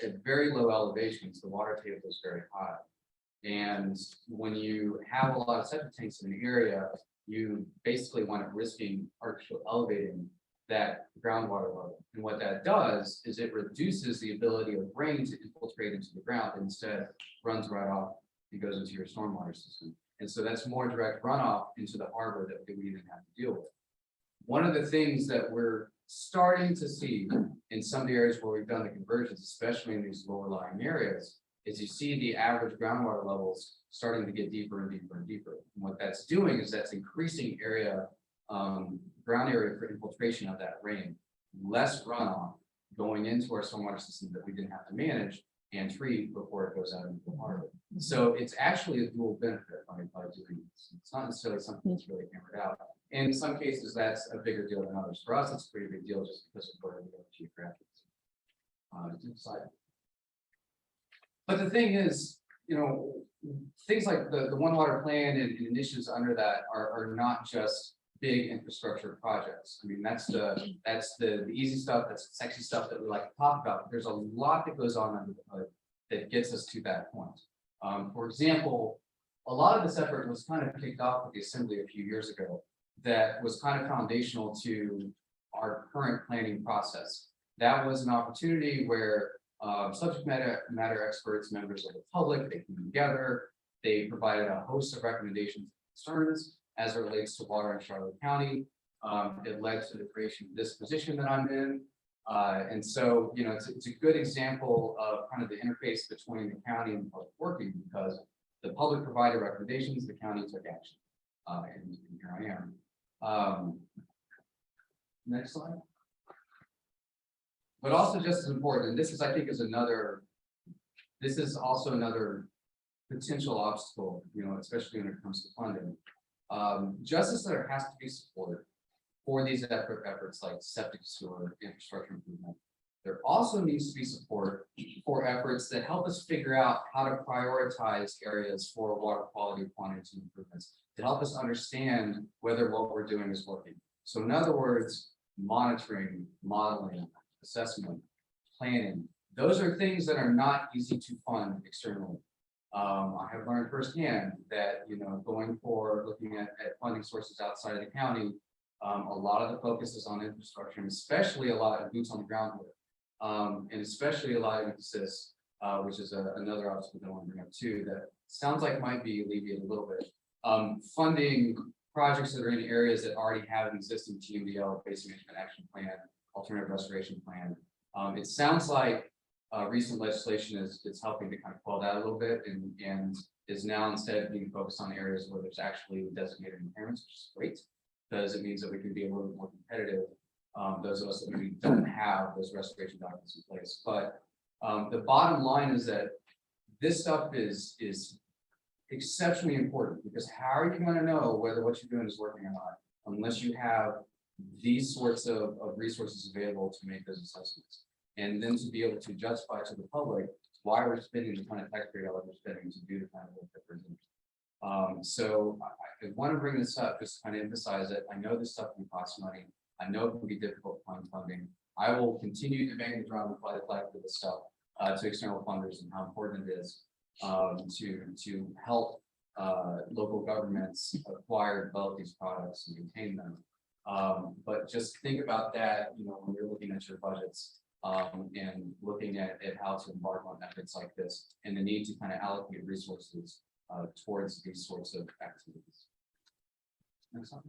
at very low elevations, the water table is very high. And when you have a lot of septic tanks in the area, you basically want to risking artificial elevating that groundwater level. And what that does is it reduces the ability of rain to infiltrate into the ground, and instead runs right off and goes into your stormwater system. And so that's more direct runoff into the harbor that we even have to deal with. One of the things that we're starting to see in some of the areas where we've done the conversions, especially in these lower lying areas, is you see the average groundwater levels starting to get deeper and deeper and deeper. And what that's doing is that's increasing area, ground area for infiltration of that rain, less runoff going into our stormwater system that we didn't have to manage and treat before it goes out into the harbor. So it's actually a dual benefit by doing this. It's not necessarily something that's really hammered out. And in some cases, that's a bigger deal than others. For us, it's a pretty big deal just because of where we are geographically. But the thing is, things like the One Water plan and initiatives under that are not just big infrastructure projects. That's the easy stuff, that's the sexy stuff that we like to talk about. But there's a lot that goes on under the hood that gets us to that point. For example, a lot of this effort was kind of kicked off with the Assembly a few years ago. That was kind of foundational to our current planning process. That was an opportunity where subject matter experts, members of the public, they came together. They provided a host of recommendations and concerns as it relates to water in Charlotte County. It led to the creation of this position that I'm in. And so, it's a good example of kind of the interface between the county and the public working, because the public provided recommendations, the county took action. And here I am. Next slide. But also just as important, and this is, I think, is another this is also another potential obstacle, especially when it comes to funding. Just as there has to be support for these efforts like septic sewer infrastructure improvement, there also needs to be support for efforts that help us figure out how to prioritize areas for water quality quantity improvements, to help us understand whether what we're doing is working. So in other words, monitoring, modeling, assessment, planning, those are things that are not easy to fund externally. I have learned firsthand that, looking at funding sources outside of the county, a lot of the focus is on infrastructure, and especially a lot of boots on the ground work. And especially a lot of emphasis, which is another obstacle that I want to bring up too, that sounds like might be alleviated a little bit. Funding projects that are in areas that already have an existing TMDL, basic management action plan, alternative restoration plan. It sounds like recent legislation is helping to kind of quell that a little bit, and is now instead being focused on areas where there's actually designated impairments, which is great, because it means that we can be a little bit more competitive. Those of us that maybe don't have those restoration documents in place. But the bottom line is that this stuff is exceptionally important, because how are you going to know whether what you're doing is working or not unless you have these sorts of resources available to make those assessments, and then to be able to justify to the public why we're spending the kind of taxpayer dollars we're spending to do the kind of work that we're doing. So I want to bring this up just to kind of emphasize it. I know this stuff can cost money. I know it can be difficult to find funding. I will continue to bang the drum and fly the flag for this stuff to external funders, and how important it is to help local governments acquire, develop these products and maintain them. But just think about that, when you're looking at your budgets and looking at how to embark on efforts like this, and the need to kind of allocate resources towards these sorts of activities. Next slide.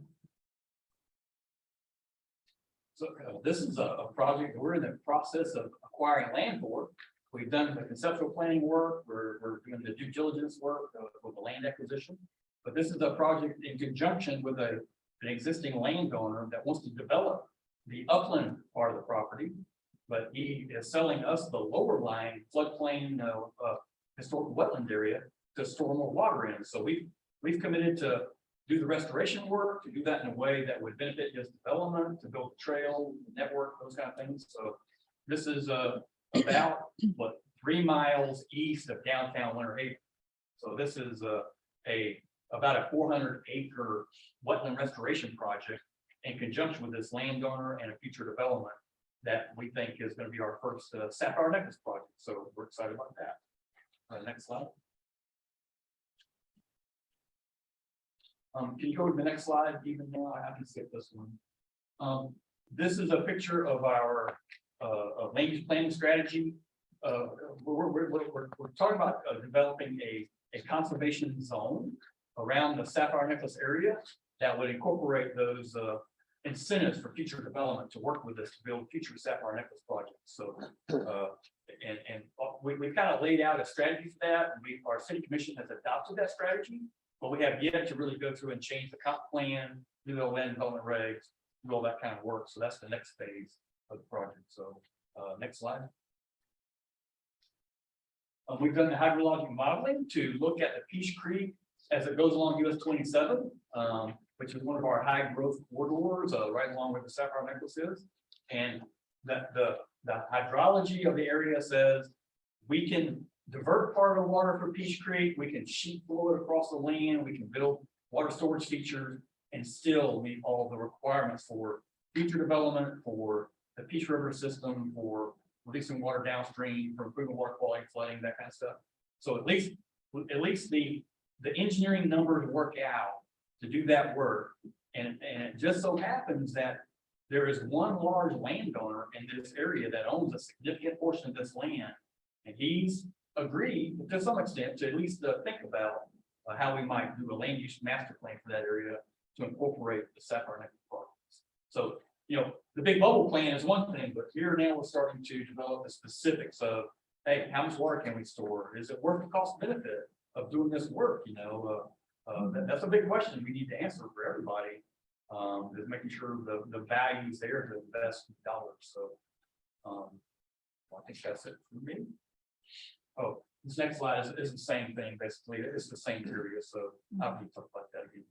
So this is a project we're in the process of acquiring land for. We've done the conceptual planning work. We're doing the due diligence work with the land acquisition. But this is a project in conjunction with an existing landowner that wants to develop the upland part of the property. But he is selling us the lower lying floodplain, historical wetland area to store more water in. So we've committed to do the restoration work, to do that in a way that would benefit his development, to build a trail, network, those kind of things. So this is about 3 miles east of downtown Winter Haven. So this is about a 400-acre wetland restoration project in conjunction with this landowner and a future development that we think is going to be our first Sapphire Necklace project. So we're excited about that. Next slide. Can you go to the next slide? Even now, I can skip this one. This is a picture of our land use planning strategy. We're talking about developing a conservation zone around the Sapphire Necklace area that would incorporate those incentives for future development to work with us to build future Sapphire Necklace projects. So, we kind of laid out a strategy for that. Our city commission has adopted that strategy, but we have yet to really go through and change the comp plan, do the land development regs, do all that kind of work. So that's the next phase of the project. So next slide. We've done the hydrologic modeling to look at the Peach Creek as it goes along US 27, which is one of our high growth corridors, right along where the Sapphire Necklace is. And the hydrology of the area says we can divert part of the water from Peach Creek, we can sheet flow it across the land, we can build water storage features and still meet all the requirements for future development, for the Peach River system, for releasing water downstream, for improving water quality, flooding, that kind of stuff. So at least the engineering numbers work out to do that work. And it just so happens that there is one large landowner in this area that owns a significant portion of this land. And he's agreed to some extent to at least think about how we might do a land use master plan for that area to incorporate the Sapphire Necklace projects. So, the big bubble plan is one thing, but here now we're starting to develop the specifics of, hey, how much water can we store? Is it worth the cost benefit of doing this work? That's a big question we need to answer for everybody. Is making sure the value is there to invest dollars. So I think that's it for me. Oh, This next slide is the same thing, basically. It's the same area, so I'll be talking about that again.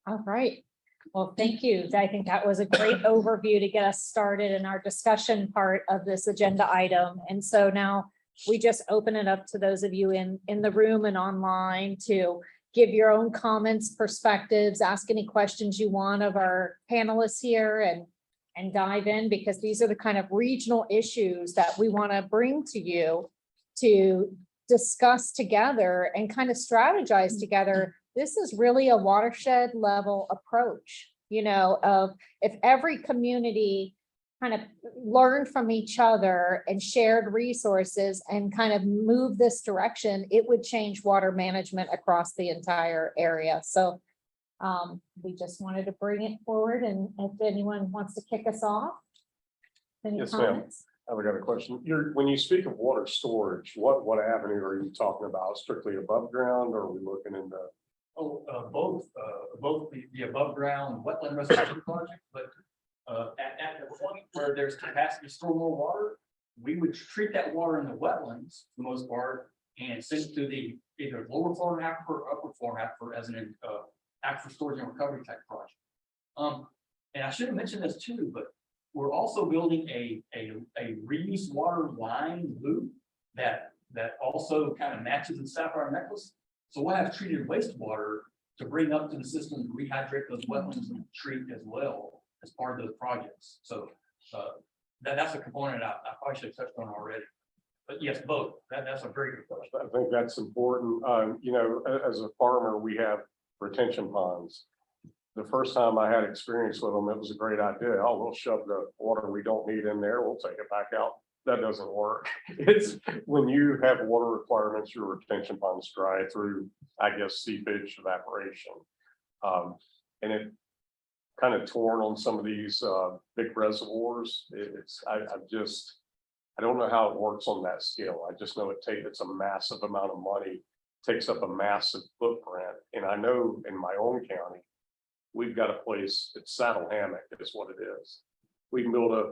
All right. Well, thank you. I think that was a great overview to get us started in our discussion part of this agenda item. And so now we just open it up to those of you in the room and online to give your own comments, perspectives, ask any questions you want of our panelists here and dive in, because these are the kind of regional issues that we want to bring to you to discuss together and kind of strategize together. This is really a watershed level approach, you know, of if every community kind of learned from each other and shared resources and kind of move this direction, it would change water management across the entire area. So we just wanted to bring it forward, and if anyone wants to kick us off. Any Yes, ma'am. comments? I've got a question. When you speak of water storage, what avenue are you talking about? Strictly above ground, or are we looking into? Oh, both the above ground wetland restoration project, but at the point where there's capacity to store more water, we would treat that water in the wetlands for the most part and send it to the either lower Florida aquifer or upper Florida aquifer as an aquifer storage and recovery type project. And I should have mentioned this too, but we're also building a reuse water line loop that also kind of matches the sapphire necklace. So we'll have treated wastewater to bring up to the system, to rehydrate those wetlands and treat as well as part of those projects. So that's a component I probably should have touched on already. But yes, both. That's a very good question. I think that's important. You know, as a farmer, we have retention ponds. The first time I had experience with them, it was a great idea. Oh, we'll shove the water we don't need in there. We'll take it back out. That doesn't work. It's when you have water requirements, your retention ponds dry through, I guess, seepage, evaporation. And it kind of torn on some of these big reservoirs. I don't know how it works on that scale. I just know it's a massive amount of money, takes up a massive footprint. And I know in my own county, we've got a place, it's Saddle Hammock is what it is. We can build a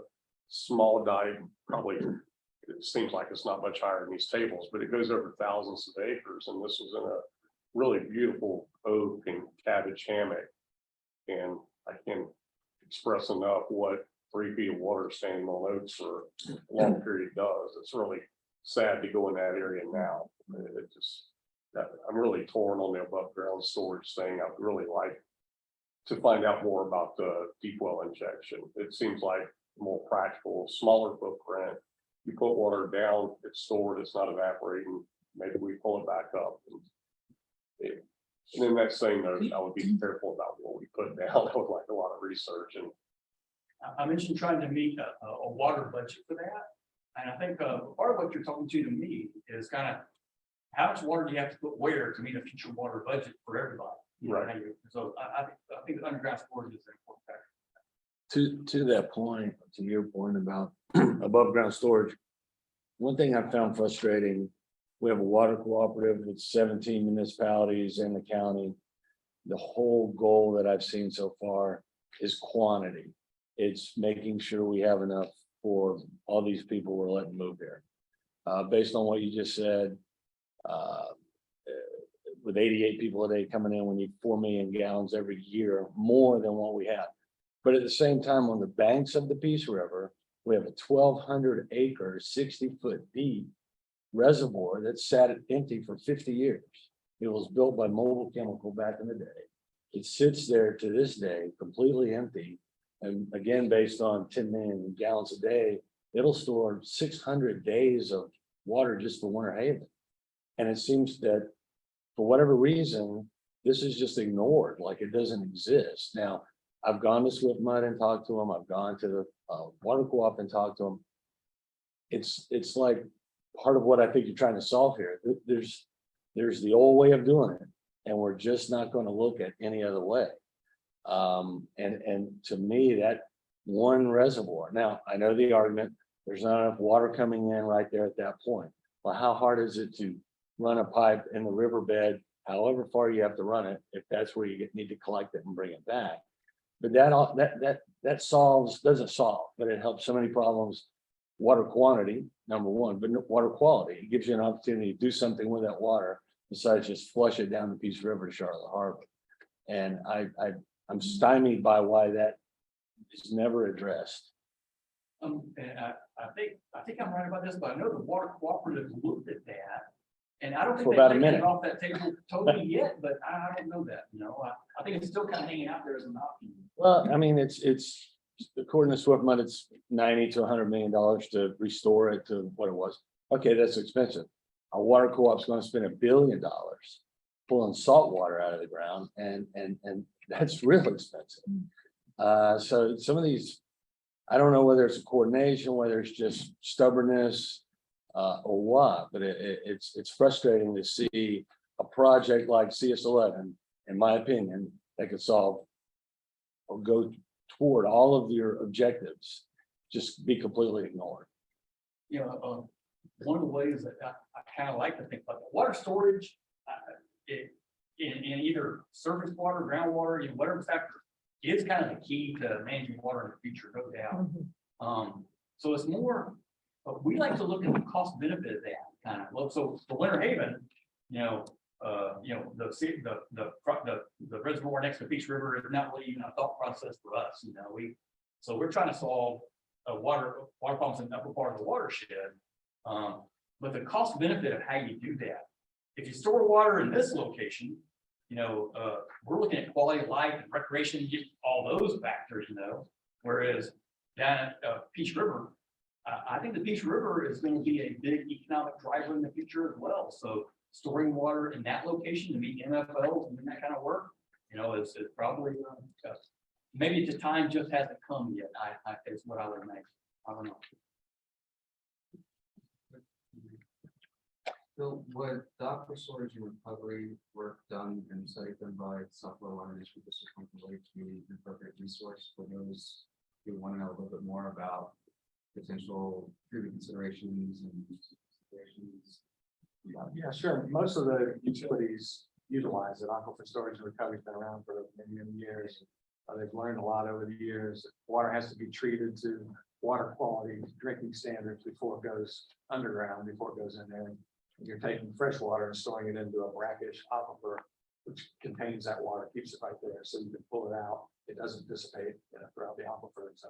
small dike, probably, it seems like it's not much higher than these tables, but it goes over thousands of acres. And this was in a really beautiful oak and cabbage hammock. And I can't express enough what 3 feet of water standing on oaks for a long period does. It's really sad to go in that area now. I'm really torn on the above ground storage thing. I'd really like to find out more about the deep well injection. It seems like more practical, smaller footprint. You put water down, it's stored, it's not evaporating. Maybe we pull it back up. And then that same note, I would be careful about what we put down. I would like a lot of research. And I mentioned trying to meet a water budget for that. And I think part of what you're talking to me is kind of how much water do you have to put where to meet a future water budget for everybody? Right. So I think the underground storage is an important factor. To that point, to your point about above ground storage, one thing I found frustrating, we have a water cooperative with 17 municipalities in the county. The whole goal that I've seen so far is quantity. It's making sure we have enough for all these people we're letting move here. Based on what you just said, with 88 people a day coming in, we need 4 million gallons every year, more than what we have. But at the same time, on the banks of the Peace River, we have a 1,200 acre, 60-foot deep reservoir that sat empty for 50 years. It was built by Mobile Chemical back in the day. It sits there to this day, completely empty. And again, based on 10 million gallons a day, it'll store 600 days of water just for Winter Haven. And it seems that for whatever reason, this is just ignored, like it doesn't exist. Now, I've gone to Swift Mud and talked to them. I've gone to the water co-op and talked to them. It's like part of what I think you're trying to solve here. There's the old way of doing it, and we're just not going to look at any other way. And to me, that one reservoir. Now, I know the argument, there's not enough water coming in right there at that point. Well, how hard is it to run a pipe in the riverbed, however far you have to run it, if that's where you need to collect it and bring it back? But that doesn't solve, but it helps so many problems water quantity, number one, but water quality. It gives you an opportunity to do something with that water besides just flush it down the Peace River to Charlotte Harbor. And I'm stymied by why that is never addressed. And I think I'm right about this, but I know the water cooperative looked at that. And I don't think For they've about a taken it minute. off that table totally yet, but I don't know that, I think it's still kind of hanging out there as an option. Well, I mean, it's according to Swiftmud, it's $90 to $100 million to restore it to what it was. Okay, that's expensive. A water co-op's going to spend $1 billion pulling salt water out of the ground, and that's real expensive. So some of these, I don't know whether it's a coordination, whether it's just stubbornness, or what, but it's frustrating to see a project like CS11, in my opinion, that could solve or go toward all of your objectives, just be completely ignored. One of the ways that I kind of like to think about the water storage, in either surface water, groundwater, whatever sector, is kind of the key to managing water in the future, no doubt. So it's more, but we like to look at the cost benefit of that kind of. So for Winter Haven, the reservoir next to Peace River is not really even a thought process for us. So we're trying to solve water problems in the upper part of the watershed. But the cost benefit of how you do that, if you store water in this location, we're looking at quality of life and recreation, you get all those factors, whereas down at Peace River, I think the Peace River is going to be a big economic driver in the future as well. So storing water in that location to meet MFLs and that kind of work, is probably maybe the time just hasn't come yet. I is what I would imagine. I don't know. So was dock storage and recovery work done and studied done by Southwell Water District Community an appropriate resource for those who want to know a little bit more about potential treatment considerations and considerations? Yeah, sure. Most of the utilities utilize it. Aquifer storage and recovery's been around for many, many years. They've learned a lot over the years. Water has to be treated to water quality drinking standards before it goes underground, before it goes in there. You're taking fresh water and storing it into a brackish aquifer, which contains that water, keeps it right there, so you can pull it out. It doesn't dissipate throughout the aquifer. So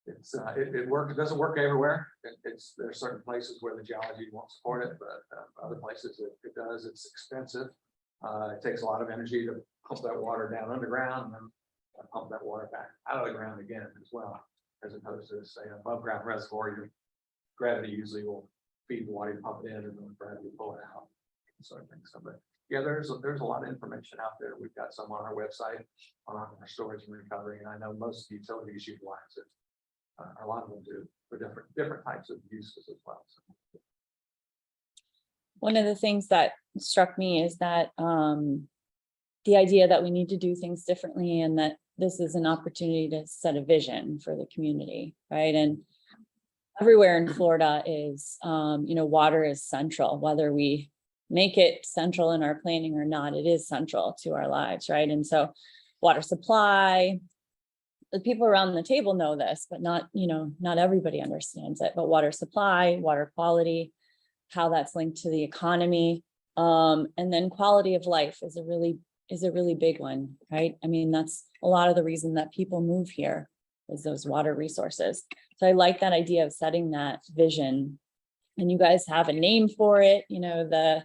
it works. It doesn't work everywhere. There's certain places where the geology won't support it, but other places it does. It's expensive. It takes a lot of energy to pump that water down underground and then pump that water back out of the ground again as well, as opposed to say an above ground reservoir. Your gravity usually will feed the water, you pump it in, and then gravity pull it out, sort of thing. So, but yeah, there's a lot of information out there. We've got some on our website on our storage and recovery, and I know most utilities utilize it. A lot of them do for different types of uses as well. So. One of the things that struck me is that the idea that we need to do things differently and that this is an opportunity to set a vision for the community, right? And everywhere in Florida is, water is central, whether we make it central in our planning or not, it is central to our lives, right? And so water supply, the people around the table know this, but not everybody understands it, but water supply, water quality, how that's linked to the economy. And then quality of life is a really big one, right? I mean, that's a lot of the reason that people move here is those water resources. So I like that idea of setting that vision, and you guys have a name for it, the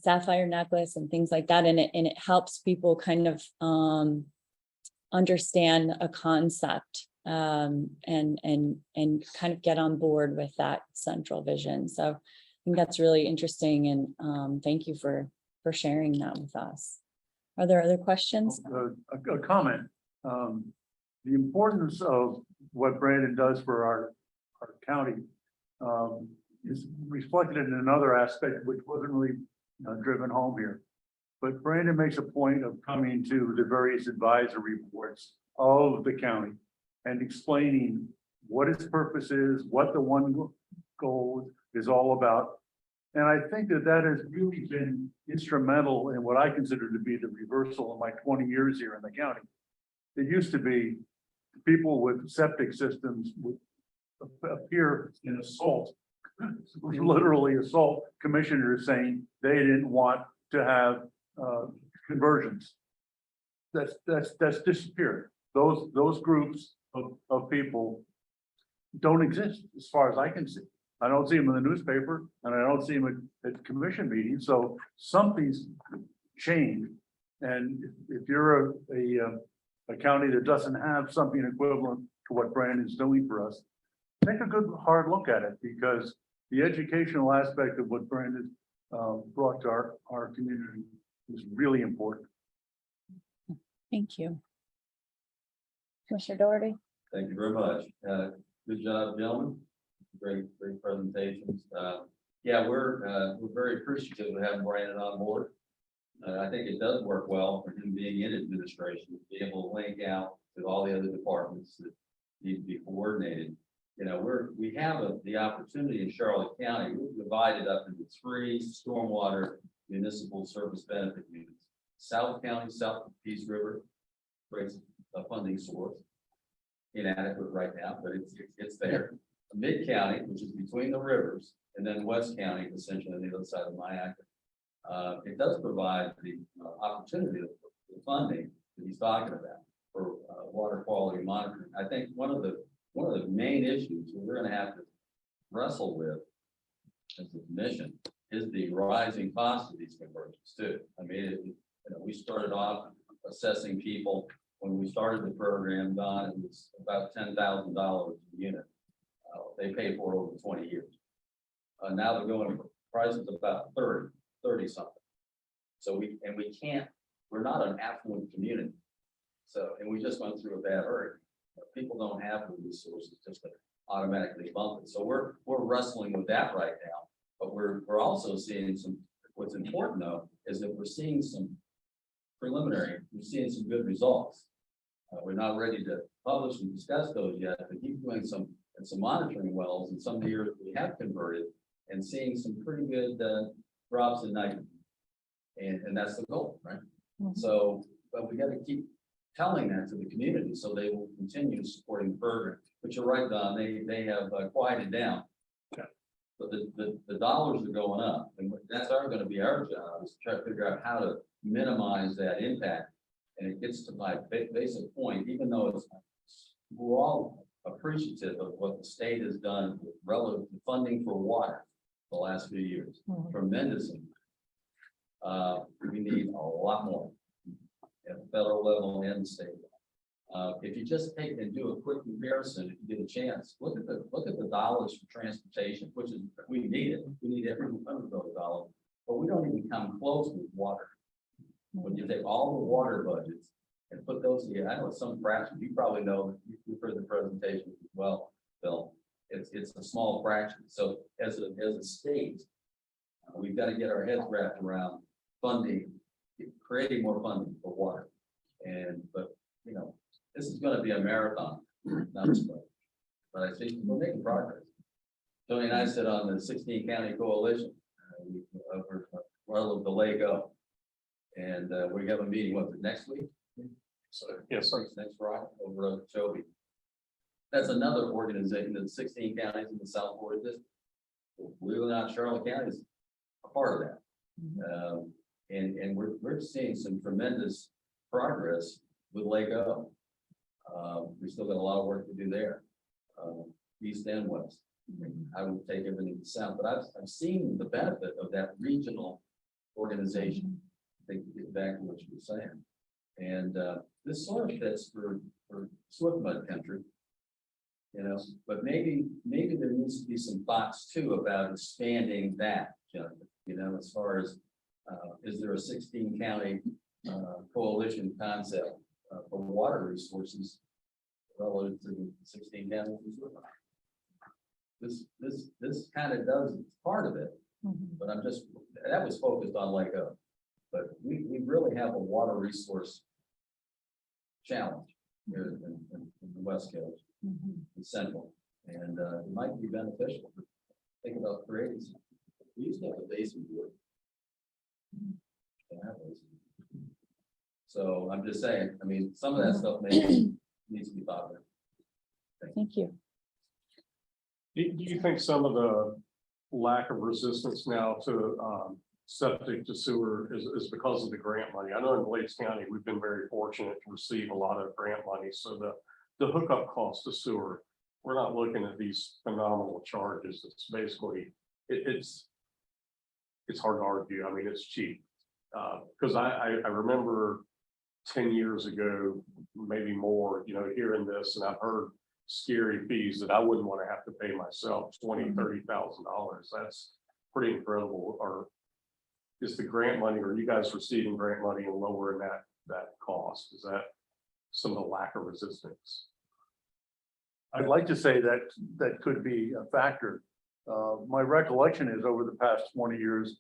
sapphire necklace and things like that. And it helps people kind of understand a concept and kind of get on board with that central vision. So I think that's really interesting. And thank you for sharing that with us. Are there other questions? A comment. The importance of what Brandon does for our county is reflected in another aspect which wasn't really driven home here. But Brandon makes a point of coming to the various advisory boards of the county and explaining what its purpose is, what the one goal is all about. And I think that has really been instrumental in what I consider to be the reversal of my 20 years here in the county. It used to be people with septic systems would appear in assault, literally assault commissioners saying they didn't want to have conversions. That's disappeared. Those groups of people don't exist as far as I can see. I don't see them in the newspaper and I don't see them at commission meetings. So something's changed. And if you're a county that doesn't have something equivalent to what Brandon's doing for us, take a good hard look at it, because the educational aspect of what Brandon brought to our community is really important. Thank you. Commissioner Doherty? Thank you very much. Good job, gentlemen. Great presentations. Yeah, we're very appreciative of having Brandon on board. I think it does work well for him being in administration, to be able to link out to all the other departments that need to be coordinated. You know, we have the opportunity in Charlotte County. We're divided up into 3 stormwater municipal service benefit units. South County, south of Peace River, creates a funding source. Inadequate right now, but it's there. Mid County, which is between the rivers, and then West County, essentially on the other side of Niagara. It does provide the opportunity of the funding that he's talking about for water quality monitoring. I think one of the main issues that we're going to have to wrestle with as a commission is the rising cost of these conversions too. I mean, we started off assessing people when we started the program. Don, it was about $10,000 a unit. They pay for it over 20 years. Now they're going for prices about 30 something. So we're not an affluent community. So, and we just went through a bad hurricane. People don't have the resources just to automatically bump it. So we're wrestling with that right now. But we're also seeing what's important though, is that we're seeing some we're seeing some good results. We're not ready to publish and discuss those yet, but keep doing some monitoring wells in some of the years we have converted and seeing some pretty good drops in nitrogen. And that's the goal, right? Mhm. So, but we got to keep telling that to the community so they will continue supporting the program. But you're right, Don, they have quieted down. But the dollars are going up, and that's going to be our job, is to try to figure out how to minimize that impact. And it gets to my basic point, even though we're all appreciative of what the state has done with relative to funding for water the last few years. Mhm. Tremendous. We need a lot more at the federal level and the state. If you just take and do a quick comparison, if you get a chance, look at the dollars for transportation, which is, we need it. We need every one of those dollars, but we don't even come close with water. When you take all the water budgets and put those together, I know it's some fraction. You probably know, you've heard the presentation as well, Bill. It's a small fraction. So as a state, we've got to get our heads wrapped around funding, creating more funding for water. But this is going to be a marathon, not a sprint. But I think we're making progress. Tony and I sit on the 16 county coalition of the Lake O. And we have a meeting, next week? So, yes, sir. Next Friday over at Chobe. That's another organization that's 16 counties in the South Florida district. Believe it or not, Charlotte County is a part of that. And we're seeing some tremendous progress with Lake O. We still got a lot of work to do there, east and west. I would take everything to south, but I've seen the benefit of that regional organization. I think to get back to what you were saying, and this sort of fits for swift mud country, but maybe there needs to be some thoughts too about expanding that, as far as is there a 16 county coalition concept for water resources relative to the 16 counties? This kind of does part of it, but that was focused on Lake O. But we really have a water resource challenge here in the West Coast, in Central, and it might be beneficial to think about creating something. We used to have a basin board. So I'm just saying, some of that stuff maybe needs to be thought about. Thank you. Do you think some of the lack of resistance now to septic to sewer is because of the grant money? I know in Blades County, we've been very fortunate to receive a lot of grant money, so the hookup cost to sewer, we're not looking at these phenomenal charges. It's basically, it's hard to argue. I mean, it's cheap. Because I remember 10 years ago, maybe more, hearing this, and I've heard scary fees that I wouldn't want to have to pay myself, $20,000-$30,000. That's pretty incredible. Or is the grant money, or you guys receiving grant money and lowering that cost? Is that some of the lack of resistance? I'd like to say that that could be a factor. My recollection is over the past 20 years,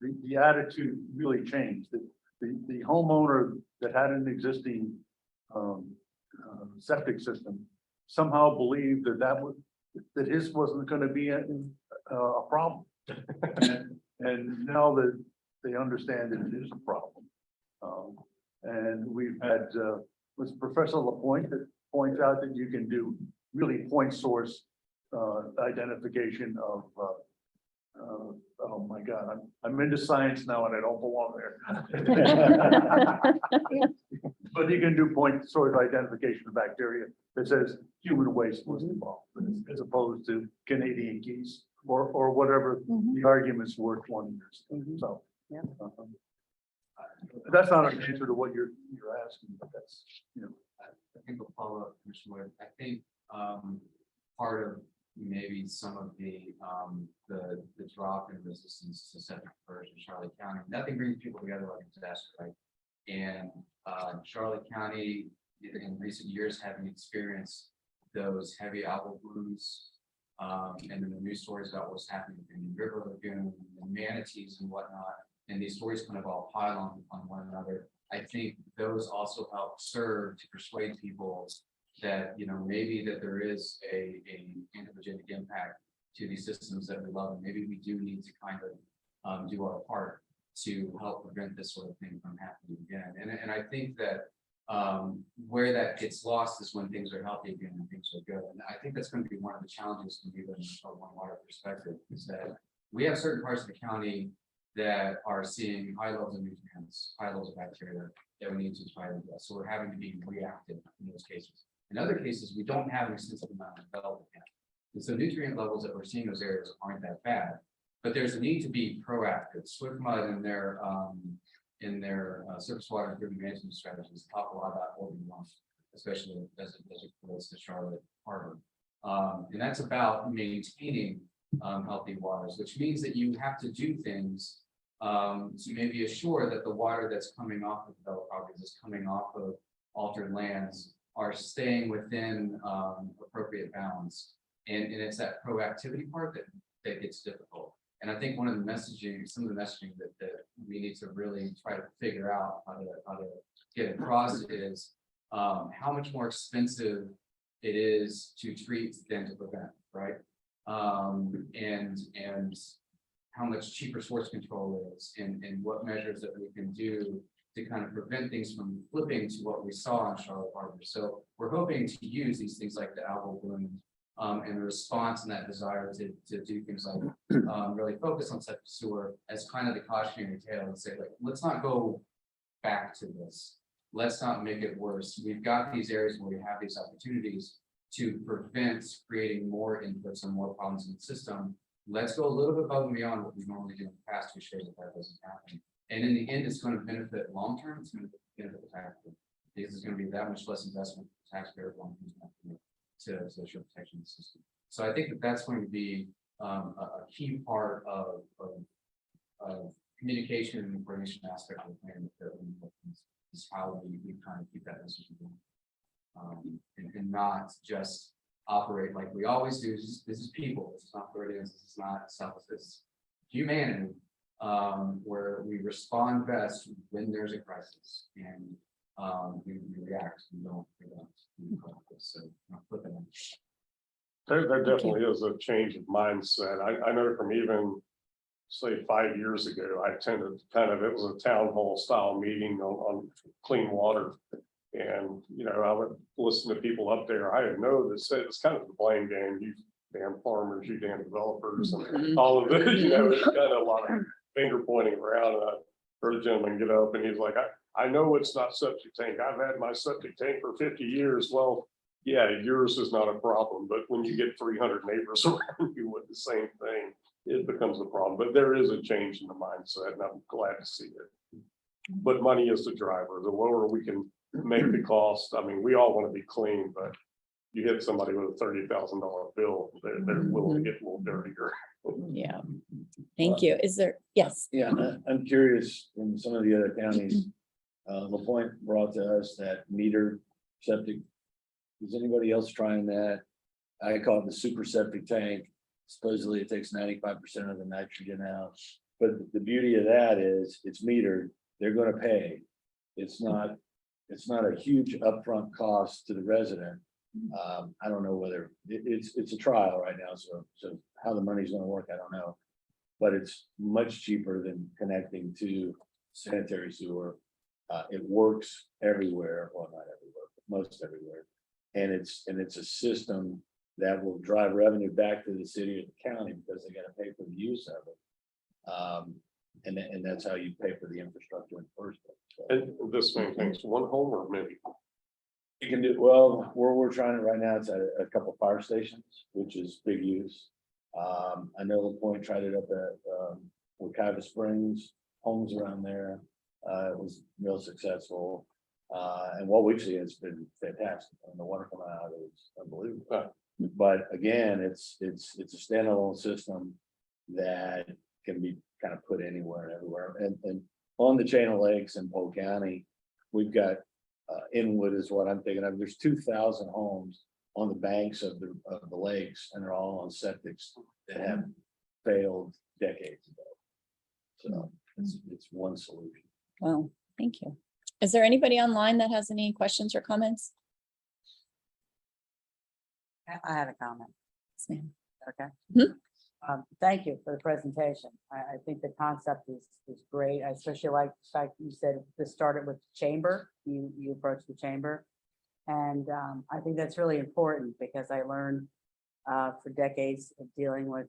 the attitude really changed. The homeowner that had an existing septic system somehow believed that his wasn't going to be a problem. And now that they understand that it is a problem. And we've had, with Professor LaPointe that points out that you can do really point source identification of, oh my God, I'm into science now and I don't belong there. But you can do point source identification of bacteria that says human waste was involved, as opposed to Canadian geese or whatever the arguments were 20 years ago. So Yeah. that's not an answer to what you're asking, but that's, I think we'll follow up, Commissioner Wood. I think part of maybe some of the drop in resistance to septic conversion in Charlotte County, nothing brings people together like a disaster, right? And Charlotte County in recent years having experienced those heavy algal blooms, and then the news stories about what's happening in the River Lagoon and manatees and whatnot, and these stories kind of all pile on one another. I think those also help serve to persuade people that, maybe that there is a anthropogenic impact to these systems that we love, and maybe we do need to kind of do our part to help prevent this sort of thing from happening again. And I think that where that gets lost is when things are healthy again and things are good. And I think that's going to be one of the challenges from even a one water perspective, is that we have certain parts of the county that are seeing high levels of nutrients, high levels of bacteria that we need to try to address. So we're having to be reactive in those cases. In other cases, we don't have an extensive amount of development yet. And so nutrient levels that we're seeing in those areas aren't that bad, but there's a need to be proactive. SwiftMud in their surface water improvement management strategies talk a lot about urban runoff, especially as it relates to Charlotte Harbor. And that's about maintaining healthy waters, which means that you have to do things to maybe assure that the water that's coming off of developed properties, is coming off of altered lands, are staying within appropriate bounds. And it's that proactivity part that gets difficult. And I think one of the messaging, some of the messaging that we need to really try to figure out how to get across is how much more expensive it is to treat than to prevent, right? And how much cheaper source control is, and what measures that we can do to kind of prevent things from flipping to what we saw in Charlotte Harbor. So we're hoping to use these things like the algal bloom and the response and that desire to do things like really focus on septic sewer as kind of the cautionary tale and say, like, let's not go back to this. Let's not make it worse. We've got these areas where we have these opportunities to prevent creating more inputs and more problems in the system. Let's go a little bit above and beyond what we normally do in the past to show that doesn't happen. And in the end, it's going to benefit long term. It's going to benefit the taxpayer, because there's going to be that much less investment for taxpayers long term to social protection system. So I think that that's going to be a key part of communication and coordination aspect of the plan. Is how we kind of keep that message going, and not just operate like we always do. This is people. This is not Floridians. This is not self. This is humanity, where we respond best when there's a crisis, and we react. We don't. So not flipping it. There definitely is a change of mindset. I know from even, say, 5 years ago, I attended it was a town hall style meeting on clean water. And, I would listen to people up there. I didn't know this. It's kind of the blame game. damn farmers, you damn developers, and Mhm. all of it, you know, it's kind of a lot of finger pointing around. And I heard a gentleman get up and he's like, I know it's not septic tank. I've had my septic tank for 50 years. Well, yeah, yours is not a problem, but when you get 300 neighbors around you with the same thing, it becomes a problem. But there is a change in the mindset, and I'm glad to see it. But money is the driver. The lower we can make the cost, I mean, we all want to be clean, but you hit somebody with a $30,000 bill, they're willing to get a little dirtier. Yeah. Thank you. Is there, yes, Yeah, I'm curious, in some of the other counties, LaPointe brought to us that meter septic. Is anybody else trying that? I call it the super septic tank. Supposedly it takes 95% of the nitrogen out. But the beauty of that is it's metered, they're gonna pay. It's not a huge upfront cost to the resident. I don't know whether it's a trial right now, so how the money's gonna work, I don't know. But it's much cheaper than connecting to sanitary sewer. It works everywhere, well, not everywhere, but most everywhere. And it's a system that will drive revenue back to the city or the county because they gotta pay for the use of it. And that's how you pay for the infrastructure in the first place. So And this maintains one home or many? you can do, well, where we're trying it right now, it's at a couple fire stations, which is big use. I know LaPointe tried it up at Wekiva Springs, homes around there. It was real successful. And what we've seen has been fantastic. And the water coming out is unbelievable. But again, it's a standalone system that can be kind of put anywhere and everywhere. And on the chain of lakes in Polk County, we've got Inwood is what I'm thinking of. There's 2,000 homes on the banks of the lakes, and they're all on septics that have failed decades ago. So it's one solution. well, thank you. Is there anybody online that has any questions or comments? I have a comment, Yes, ma'am. okay? Mhm. Thank you for the presentation. I think the concept is great. I especially like the fact you said this started with the chamber, you approached the chamber. And I think that's really important because I learned for decades of dealing with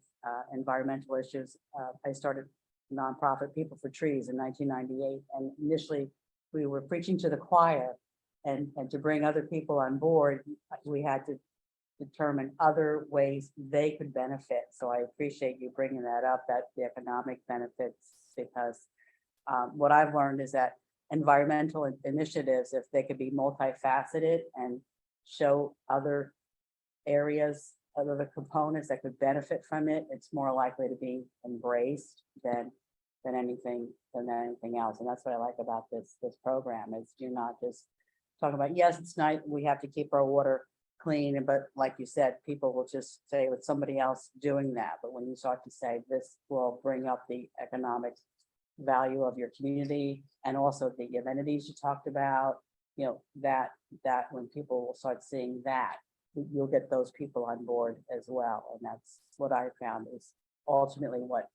environmental issues. I started nonprofit People for Trees in 1998, and initially we were preaching to the choir, and to bring other people on board, we had to determine other ways they could benefit. So I appreciate you bringing that up, that the economic benefits, because what I've learned is that environmental initiatives, if they could be multifaceted and show other areas, other components that could benefit from it, it's more likely to be embraced than anything else. And that's what I like about this program, is you're not just talking about, yes, it's nice, we have to keep our water clean, but like you said, people will just say with somebody else doing that. But when you start to say this will bring up the economic value of your community and also the amenities you talked about, you know, that when people will start seeing that, you'll get those people on board as well. And that's what I found is ultimately what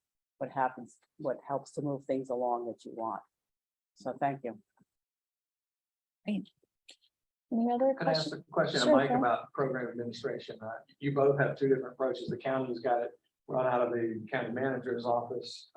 happens, what helps to move things along that you want. So thank you. Great. Any other Can I ask questions? a question of Sure, Mike go ahead. about program administration? You both have two different approaches. The county's got it run out of the county manager's office,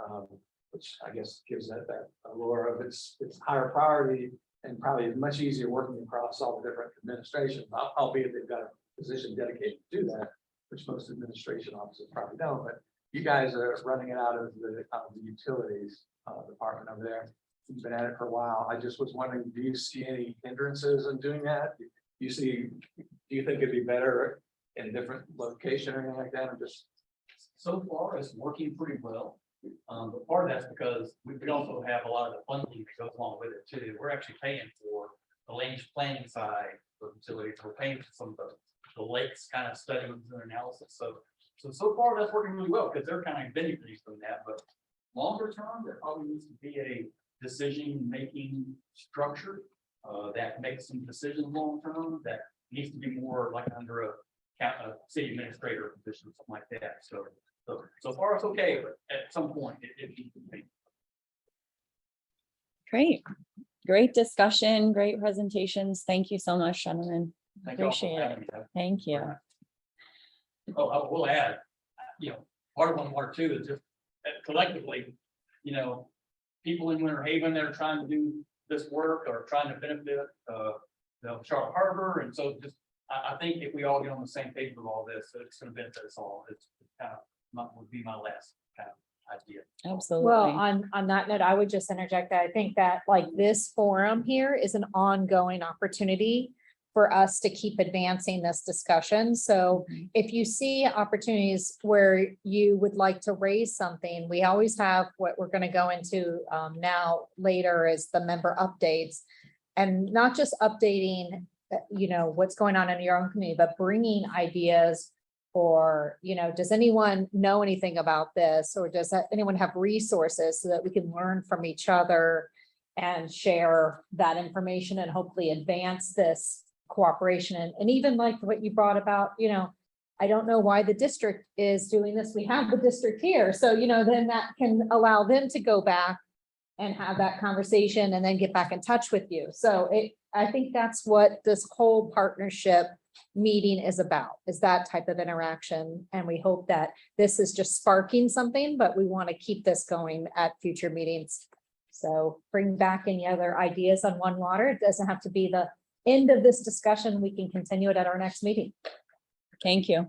which I guess gives that allure of it's higher priority and probably much easier working across all the different administrations, albeit they've got a position dedicated to do that, which most administration offices probably don't. But you guys are running it out of the utilities department over there. You've been at it for a while. I just was wondering, do you see any hindrances in doing that? Do you think it'd be better in different location or anything like that? Or just So far, it's working pretty well. But part of that's because we also have a lot of the funding that goes along with it too. We're actually paying for the land use planning side of the facilities. We're paying for some of the lakes kind of studies and analysis. So far that's working really well because they're kind of benefiting from that. But longer term, there probably needs to be a decision-making structure that makes some decisions long-term that needs to be more like under a city administrator position, something like that. So far it's okay, but at some point it needs to be. Great discussion, great presentations. Thank you so much, gentlemen. Thank you all for Appreciate it. having me. Thank you. Oh, I will add, part of One Water too is just collectively, people in Winter Haven that are trying to do this work or trying to benefit, Charlotte Harbor. And so just, I think if we all get on the same page with all this, it's gonna benefit us all. It's kind of, would be my last kind of idea. Well, Absolutely. on that note, I would just interject that I think that like this forum here is an ongoing opportunity for us to keep advancing this discussion. So Mhm. if you see opportunities where you would like to raise something, we always have what we're going to go into now later is the member updates. And not just updating, what's going on in your own community, but bringing ideas or, does anyone know anything about this? Or does anyone have resources so that we can learn from each other and share that information and hopefully advance this cooperation and even like what you brought about, I don't know why the district is doing this. We have the district here. So, then that can allow them to go back and have that conversation and then get back in touch with you. So I think that's what this whole partnership meeting is about, is that type of interaction. And we hope that this is just sparking something, but we want to keep this going at future meetings. So bring back any other ideas on One Water. It doesn't have to be the end of this discussion. We can continue it at our next meeting. Thank you.